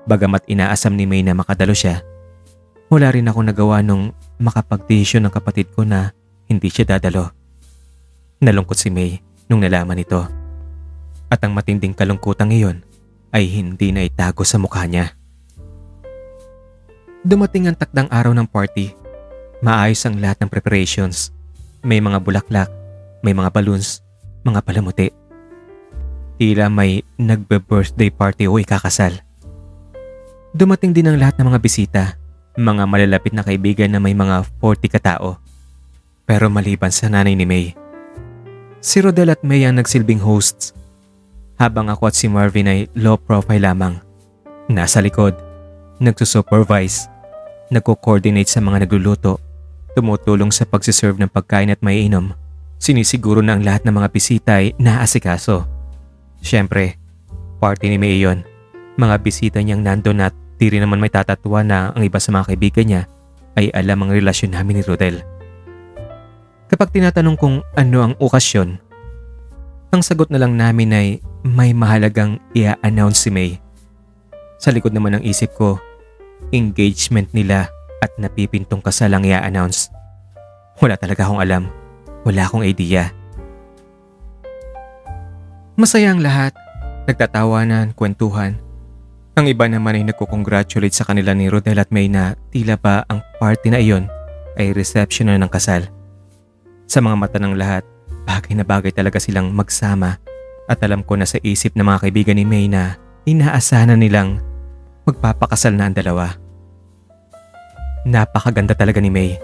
Bagamat inaasam ni May na makadalo siya, wala rin ako nagawa nung makapagdesisyon ng kapatid ko na hindi siya dadalo. Nalungkot si May nung nalaman ito. At ang matinding kalungkutan ngayon ay hindi na itago sa mukha niya. Dumating ang takdang araw ng party. Maayos ang lahat ng preparations. May mga bulaklak, may mga balloons, mga palamuti. Tila may nagbe-birthday party o ikakasal. Dumating din ang lahat ng mga bisita, mga malalapit na kaibigan na may mga 40 katao. Pero maliban sa nanay ni May, si Rodel at May ang nagsilbing hosts, habang ako at si Marvin ay low profile lamang. Nasa likod, nagsusupervise, nagko-coordinate sa mga nagluluto, tumutulong sa pagsiserve ng pagkain at may inom. Sinisiguro na ang lahat ng mga bisita ay naasikaso. Siyempre, party ni May yun. Mga bisita niyang nandun at di rin naman may tatatwa na ang iba sa mga kaibigan niya ay alam ang relasyon namin ni Rodel. Kapag tinatanong kung ano ang okasyon, ang sagot na lang namin ay may mahalagang i-announce si May. Sa likod naman ng isip ko, engagement nila at napipintong kasal ang i-announce. Wala talaga akong alam. Wala akong idea. Masaya ang lahat. Nagtatawanan, kwentuhan. Ang iba naman ay nagko-congratulate sa kanila ni Rodel at May na tila ba ang party na iyon ay reception na ng kasal. Sa mga mata ng lahat, bagay na bagay talaga silang magsama at alam ko na sa isip ng mga kaibigan ni May na inaasahan na nilang magpapakasal na ang dalawa. Napakaganda talaga ni May.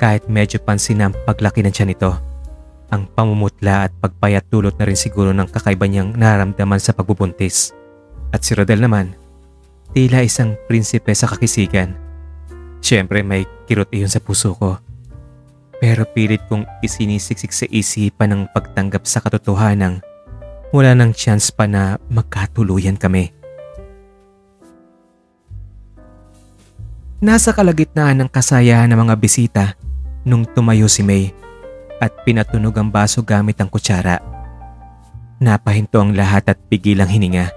Kahit medyo pansin na ang paglaki ng tiyan nito. Ang pamumutla at pagpayat dulot na rin siguro ng kakaiba niyang nararamdaman sa pagbubuntis. At si Rodel naman, tila isang prinsipe sa kakisigan. Siyempre may kirot iyon sa puso ko. Pero pilit kong isinisiksik sa isipan ng pagtanggap sa katotohanang wala nang chance pa na magkatuluyan kami. Nasa kalagitnaan ng kasayahan ng mga bisita nung tumayo si May at pinatunog ang baso gamit ang kutsara. Napahinto ang lahat at pigilang hininga.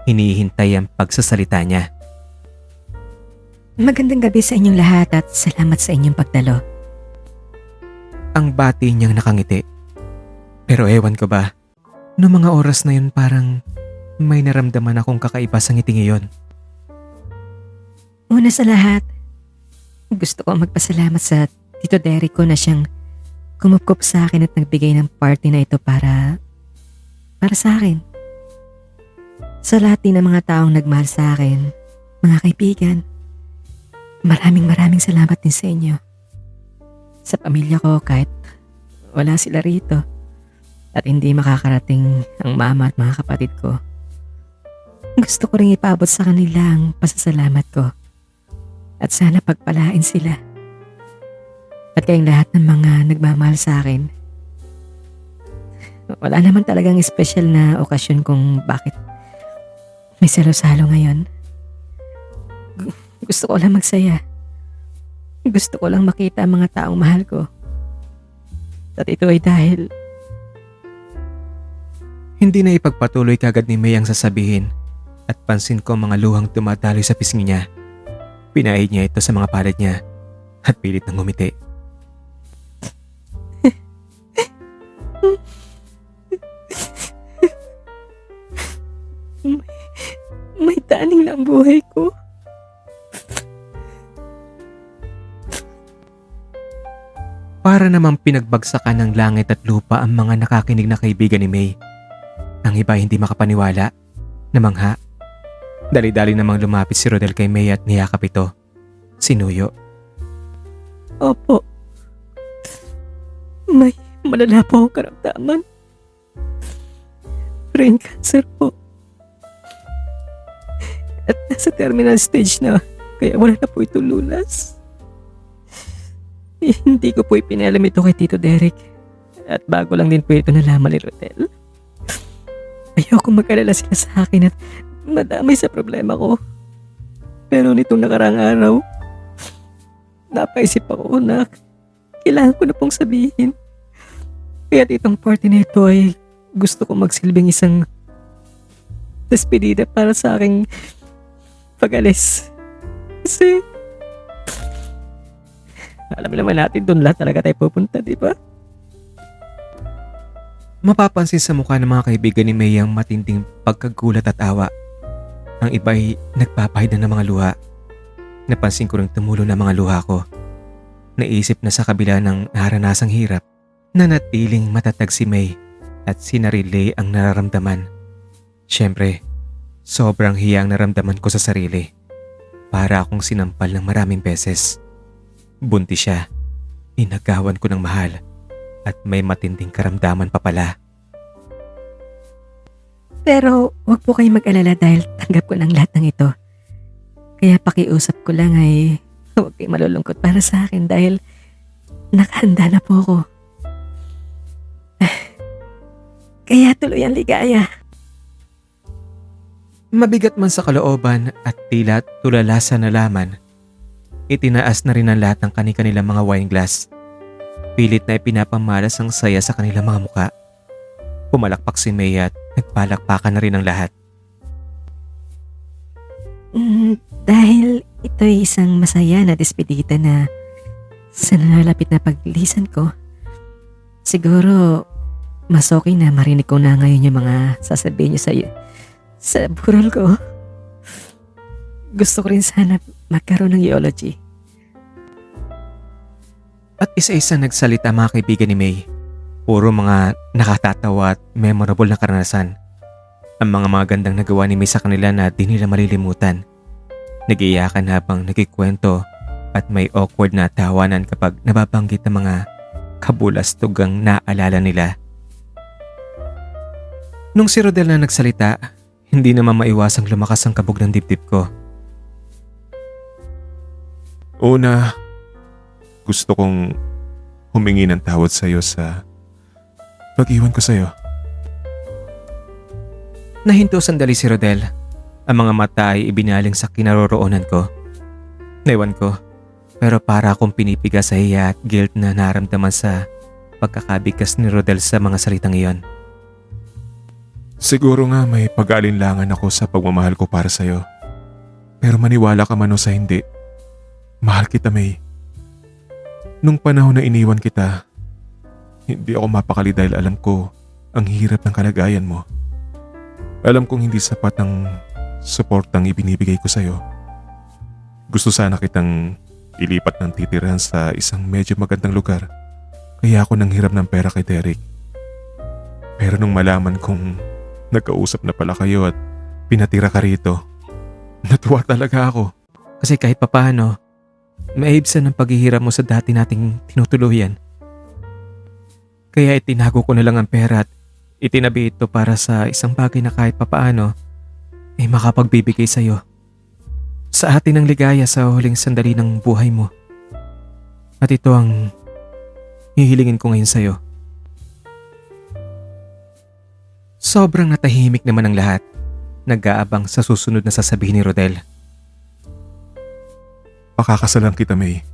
Hinihintay ang pagsasalita niya. Magandang gabi sa inyong lahat at salamat sa inyong pagdalo. Ang bati niyang nakangiti. Pero ewan ko ba, noong mga oras na yun parang may naramdaman akong kakaiba sa ngiti ngayon. Una sa lahat, gusto ko magpasalamat sa Tito Derek ko na siyang kumupkup sa akin at nagbigay ng party na ito para sa akin. Sa lahat din ng mga taong nagmahal sa akin, mga kaibigan, maraming salamat din sa inyo. Sa pamilya ko kahit wala sila rito at hindi makakarating ang mama at mga kapatid ko. Gusto ko rin ipaabot sa kanila ang pasasalamat ko at sana pagpalain sila. At kayong lahat ng mga nagmamahal sa akin. Wala naman talagang espesyal na okasyon kung bakit may salo-salo ngayon. Gusto ko lang magsaya. Gusto ko lang makita ang mga taong mahal ko. At ito ay dahil Hindi na ipagpatuloy kagad ni May ang sasabihin at pansin ko ang mga luhang dumadaloy sa pisngi niya. Pinahid niya ito sa mga palad niya at pilit ng ngumiti. may taning na ang buhay ko. Para namang pinagbagsakan ng langit at lupa ang mga nakakinig na kaibigan ni May. Ang iba hindi makapaniwala, namangha. Dali-dali namang lumapit si Rodel kay May at niyakap ito. Sinuyo. Opo. May malala po akong karamdaman. Brain cancer po. At nasa terminal stage na, kaya wala na po ito lunas. Hindi ko po ipinalam ito kay Tito Derek. At bago lang din po ito nalaman ni Rodel. Ayoko mag-alala sila sa akin at madamay sa problema ko. Pero nitong nakarang araw, napaisip ako na kailangan ko na pong sabihin. Kaya itong party na ito ay gusto ko magsilbing isang despedida para sa aking pag-alis. Kasi alam naman natin doon lahat talaga tayo pupunta, di ba? Mapapansin sa mukha ng mga kaibigan ni May ang matinding pagkagulat at awa. Ang iba ay nagpapahid na ng mga luha. Napansin ko rin tumulo na mga luha ko. Naisip na sa kabila ng naranasang hirap, nanatiling matatag si May at sinarili ang nararamdaman. Siyempre, sobrang hiya ang naramdaman ko sa sarili. Para akong sinampal ng maraming beses. Buntis siya, inagawan ko ng mahal at may matinding karamdaman pa pala. Pero wag po kayong mag-alala dahil tanggap ko ng lahat ng ito. Kaya pakiusap ko lang ay huwag kayong malulungkot para sa akin dahil nakahanda na po ako. Kaya tuloy ang ligaya. Mabigat man sa kalooban at tila tulala sa nalaman, itinaas na rin ang lahat ng kanilang mga wine glass. Pilit na ipinapamalas ang saya sa kanilang mga muka. Pumalakpak si May at nagpalakpakan na rin ang lahat. Dahil ito ay isang masaya na despedida na sa nalalapit na paglisan ko, siguro mas okay na marinig ko na ngayon yung mga sasabihin niyo sa burol ko. Gusto ko rin sana magkaroon ng eulogy. At isa-isa nagsalita mga kaibigan ni May. Puro mga nakatatawa at memorable na karanasan. Ang mga magandang nagawa ni May sa kanila na di nila malilimutan. Nag-iyakan habang nagkikwento at may awkward na tawanan kapag nababanggit ang mga kabulastugang naalala nila. Nung si Rodel na nagsalita, hindi naman maiwasang lumakas ang kabog ng dibdib ko. Una, gusto kong humingi ng tawad sa iyo sa pag-iwan ko sa iyo. Nahinto sandali si Rodel. Ang mga mata ay ibinaling sa kinaroroonan ko. Naiwan ko, pero para akong pinipiga sa hiya at guilt na naramdaman sa pagkakabigkas ni Rodel sa mga salitang iyon. Siguro nga may pag-aalinlangan ako sa pagmamahal ko para sa iyo. Pero maniwala ka man o sa hindi, mahal kita, May. Nung panahon na iniwan kita, hindi ako mapakali dahil alam ko ang hirap ng kalagayan mo. Alam kong hindi sapat ang suportang ibinibigay ko sa'yo. Gusto sana kitang ilipat ng titirahan sa isang medyo magandang lugar. Kaya ako nanghiram ng pera kay Derek. Pero nung malaman kong nagkausap na pala kayo at pinatira ka rito, natuwa talaga ako. Kasi kahit papaano, maibsan ang paghihirap mo sa dati nating tinutuluyan. Kaya itinago ko na lang ang pera at itinabi ito para sa isang bagay na kahit papaano ay makapagbibigay sa'yo. Sa atin ang ligaya sa huling sandali ng buhay mo. At ito ang hihilingin ko ngayon sa'yo. Sobrang natahimik naman ang lahat. Nag-aabang sa susunod na sasabihin ni Rodel. Pakakasalan kita, May.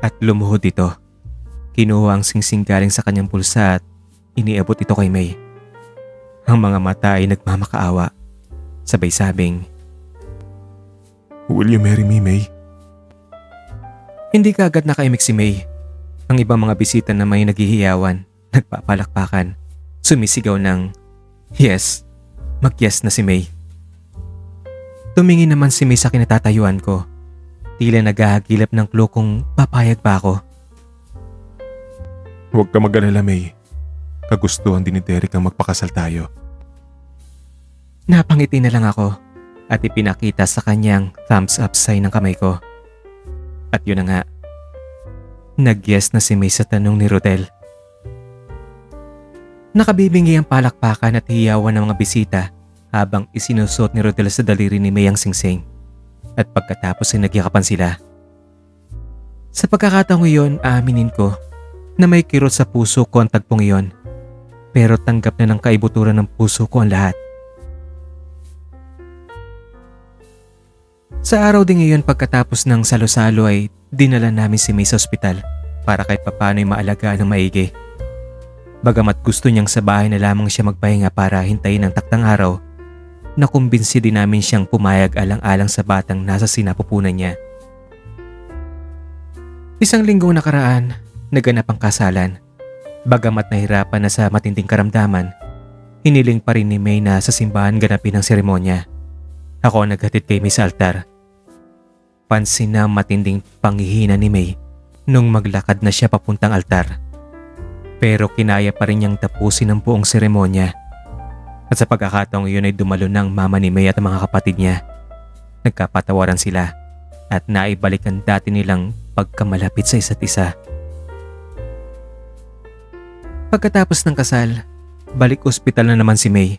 At lumuhod ito. Kinuha ang singsing galing sa kanyang bulsa at iniabot ito kay May. Ang mga mata ay nagmamakaawa. Sabay sabing, Will you marry me, May? hindi kaagad nakaimik si May. Ang ibang mga bisita na may naghihiyawan, nagpapalakpakan, sumisigaw ng, yes, mag-yes na si May. Tumingin naman si May sa kinatatayuan ko. Tila naghahagilap ng clue kung papayag ba ako. Huwag ka mag-alala, May. Kagustuhan din ni Derek ang magpakasal tayo. Napangiti na lang ako at ipinakita sa kanyang thumbs up sign ng kamay ko. At yun na nga, nag-yes na si May sa tanong ni Rodel. Nakabibingi ang palakpakan at hiyawan ng mga bisita habang isinusot ni Rodel sa daliri ni May ang singsing. At pagkatapos ay nagyakapan sila. Sa pagkakataong iyon, aaminin ko na may kirot sa puso ko ang tagpong iyon. Pero tanggap na ng kaibuturan ng puso ko ang lahat. Sa araw din ngayon pagkatapos ng salo-salo ay dinala namin si May sa ospital para kahit papano'y maalagaan ng maigi. Bagamat gusto niyang sa bahay na lamang siya magpahinga para hintayin ang taktang araw, nakumbinsi din namin siyang pumayag alang-alang sa batang nasa sinapupunan niya. Isang linggong nakaraan, naganap ang kasalan. Bagamat nahirapan na sa matinding karamdaman, hiniling pa rin ni May na sa simbahan ganapin ang seremonya. Ako ang naghatid kay May sa altar. Pansin na matinding panghihina ni May nung maglakad na siya papuntang altar. Pero kinaya pa rin niyang tapusin ang buong seremonya. At sa pagkakataong iyon ay dumalo ng mama ni May at ang mga kapatid niya. Nagkapatawaran sila at naibalik ang dati nilang pagkamalapit sa isa't isa. Pagkatapos ng kasal, balik ospital na naman si May.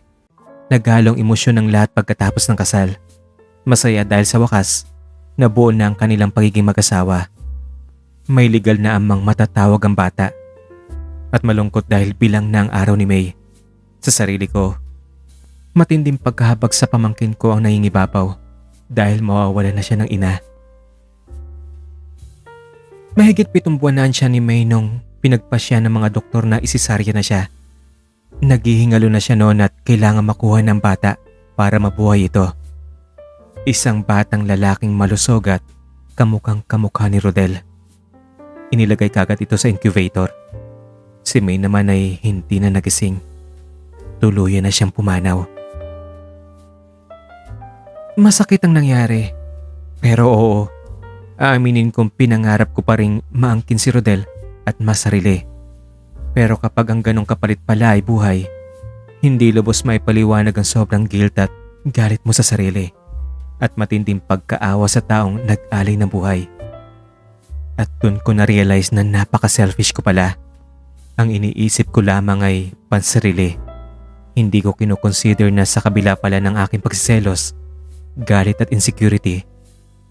Naghalong emosyon ng lahat pagkatapos ng kasal. Masaya dahil sa wakas, nabuo na ang kanilang pagiging mag-asawa. May legal na amang matatawag ang bata. At malungkot dahil bilang na ang araw ni May. Sa sarili ko, matinding pagkahabag sa pamangkin ko ang nangingibabaw dahil mawawala na siya ng ina. Mahigit 7 buwan na siya ni May nung pinagpasya ng mga doktor na isisarya na siya. Naghihingalo na siya noon at kailangan makuha ng bata para mabuhay ito. Isang batang lalaking malusog at kamukhang kamukha ni Rodel. Inilagay kagad ito sa incubator. Si May naman ay hindi na nagising. Tuluyan na siyang pumanaw. Masakit ang nangyari. Pero oo, aaminin kong pinangarap ko pa ring maangkin si Rodel at masarili. Pero kapag ang ganong kapalit pala ay buhay, hindi lubos maipaliwanag ang sobrang guilt at galit mo sa sarili at matinding pagkaawa sa taong nag-alay ng buhay. At dun ko na-realize na napaka-selfish ko pala. Ang iniisip ko lamang ay pansarili. Hindi ko kinoconsider na sa kabila pala ng aking pagsiselos, galit at insecurity,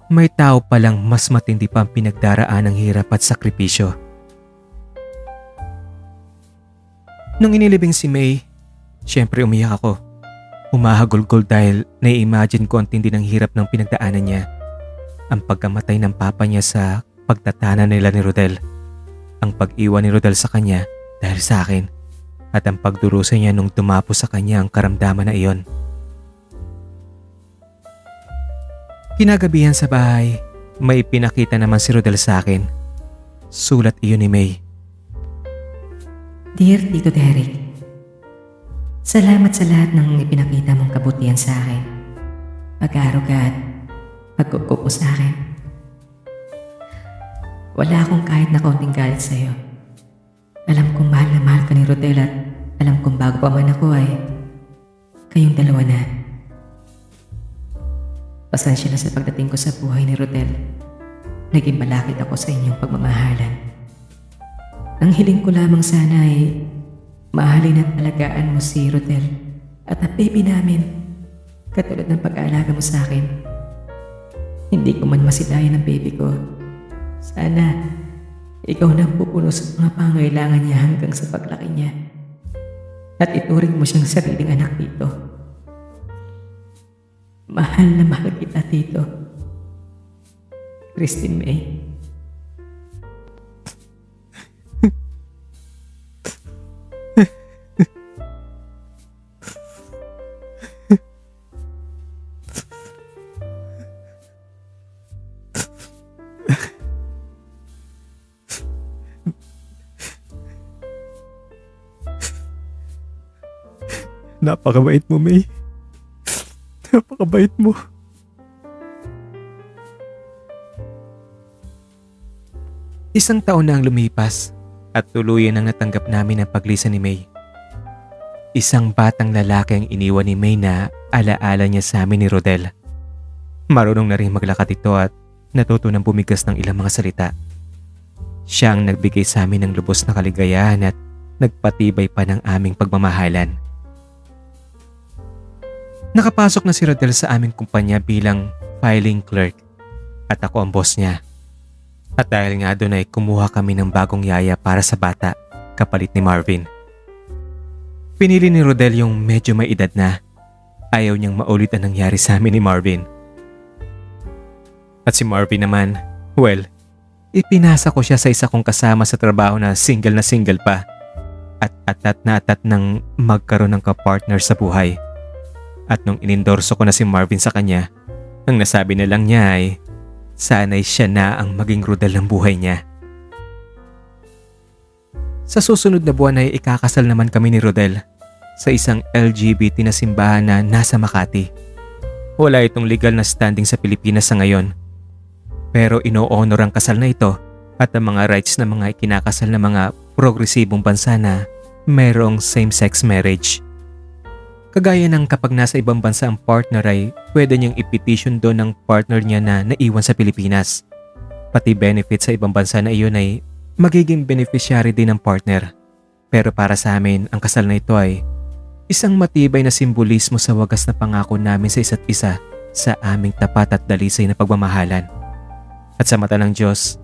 may tao palang mas matindi pa ang pinagdaraan ng hirap at sakripisyo. Nung inilibing si May, syempre umiyak ako. Umahagulgol dahil nai-imagine ko ang tindi ng hirap ng pinagdaanan niya. Ang pagkamatay ng papa niya sa pagtatana nila ni Rodel. Ang pag-iwan ni Rodel sa kanya dahil sa akin. At ang pagdurusa niya nung tumapo sa kanya ang karamdaman na iyon. Kinagabihan sa bahay, may pinakita naman si Rodel sa akin. Sulat iyon ni May. Dear Tito Derek, Salamat sa lahat ng ipinakita mong kabutihan sa akin. Pag-aaruga at pagkukup mo sa akin. Wala akong kahit na kaunting galit sa'yo. Alam kong mahal na mahal ka ni Rodel at alam kong bago pa man ako ay kayong dalawa na. Pasensya na sa pagdating ko sa buhay ni Rodel. Naging malakit ako sa inyong pagmamahalan. Ang hiling ko lamang sana ay mahalin at alagaan mo si Rodel at ang baby namin katulad ng pag-aalaga mo sa akin. Hindi ko man masilayan ang baby ko. Sana ikaw na ang pupuno sa mga pangailangan niya hanggang sa paglaki niya. At ituring mo siyang sariling anak dito. Mahal na mahal kita dito. Christine May. Napakabait mo, May. Napakabait mo. Isang taon na ang lumipas at tuluyan ang natanggap namin ang paglisa ni May. Isang batang lalaki ang iniwan ni May na alaala niya sa amin ni Rodel. Marunong na rin maglakad ito at natuto ng bumigas ng ilang mga salita. Siya ang nagbigay sa amin ng lubos na kaligayahan at nagpatibay pa ng aming pagmamahalan. Nakapasok na si Rodel sa aming kumpanya bilang filing clerk at ako ang boss niya. At dahil nga doon ay kumuha kami ng bagong yaya para sa bata, kapalit ni Marvin. Pinili ni Rodel yung medyo may edad na. Ayaw niyang maulit ang nangyari sa amin ni Marvin. At si Marvin naman, well, ipinasa ko siya sa isa kong kasama sa trabaho na single pa. At atat na atat nang magkaroon ng kapartner sa buhay. At nung inendorso ko na si Marvin sa kanya, ang nasabi na lang niya ay sana'y siya na ang maging Rodel ng buhay niya. Sa susunod na buwan ay ikakasal naman kami ni Rodel sa isang LGBT na simbahan na nasa Makati. Wala itong legal na standing sa Pilipinas sa ngayon. Pero ino-honor ang kasal na ito at ang mga rights ng mga ikinakasal na mga progresibong bansa na mayroong same-sex marriage. Kagaya ng kapag nasa ibang bansa ang partner ay pwede niyang i-petition doon ng partner niya na naiwan sa Pilipinas. Pati benefit sa ibang bansa na iyon ay magiging beneficiary din ng partner. Pero para sa amin, ang kasal na ito ay isang matibay na simbolismo sa wagas na pangako namin sa isa't isa sa aming tapat at dalisay na pagmamahalan. At sa mata ng Diyos,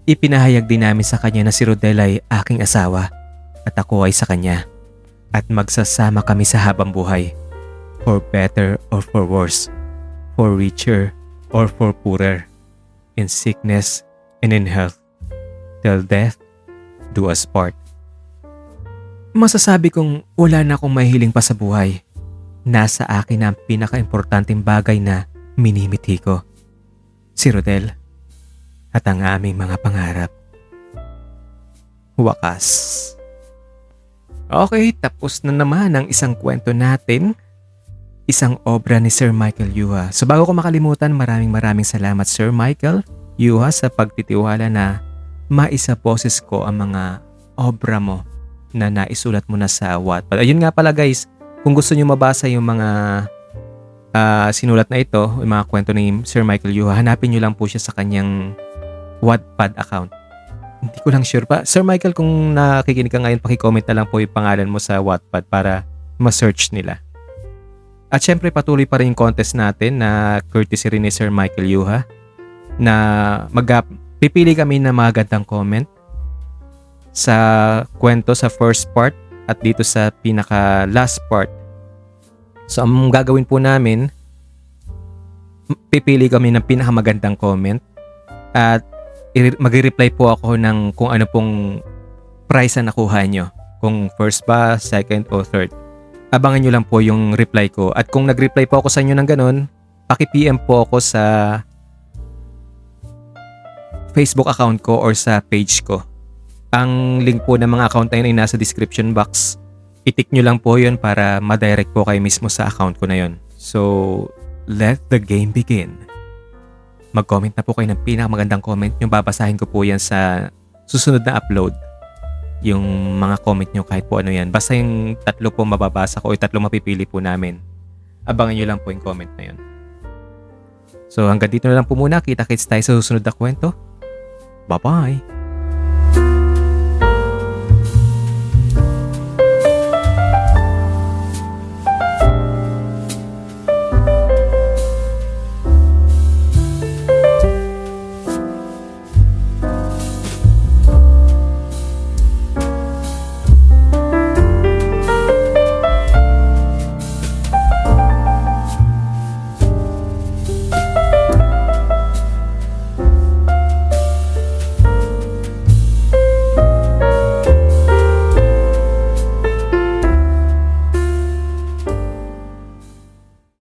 ipinahayag din namin sa kanya na si Rodel ay aking asawa at ako ay sa kanya. At magsasama kami sa habang buhay. For better or for worse. For richer or for poorer. In sickness and in health. Till death do us part. Masasabi kong wala na akong mahihiling pa sa buhay. Nasa akin na ang pinaka-importanting bagay na minimithi ko. Si Rodel. At ang aming mga pangarap. Wakas. Okay, tapos na naman ang isang kwento natin. Isang obra ni Sir Michael Yuha. So bago ko makalimutan, maraming salamat Sir Michael Yuha sa pagtitiwala na maisaboses ko ang mga obra mo na naisulat mo na sa Wattpad. Ayun nga pala guys, kung gusto nyo mabasa yung mga sinulat na ito, yung mga kwento ni Sir Michael Yuha, hanapin nyo lang po siya sa kanyang Wattpad account. Hindi ko lang sure pa. Sir Michael, kung nakikinig ka ngayon, pakicomment na lang po yung pangalan mo sa Wattpad para ma-search nila. At syempre patuloy pa rin yung contest natin na courtesy rin ni Sir Michael Yuha na pipili kami ng magandang comment sa kwento sa first part at dito sa pinaka last part. So ang gagawin po namin, pipili kami ng pinakamagandang comment at mag-reply po ako ng kung ano pong prize na nakuha nyo. Kung first ba, second o third. Abangan nyo lang po yung reply ko. At kung nag-reply po ako sa inyo ng ganun, paki-PM po ako sa Facebook account ko or sa page ko. Ang link po ng mga account na yun ay nasa description box I-tick nyo lang po yun para ma-direct po kayo mismo sa account ko na yun. So, let the game begin. Mag-comment na po kayo ng pinakamagandang comment nyo. Babasahin ko po yan sa susunod na upload. Yung mga comment nyo kahit po ano yan. Basta yung 3 po mababasa ko o yung 3 mapipili po namin. Abangan nyo lang po yung comment na yun. So hanggang dito na lang po muna. Kita-kits tayo sa susunod na kwento. Bye-bye!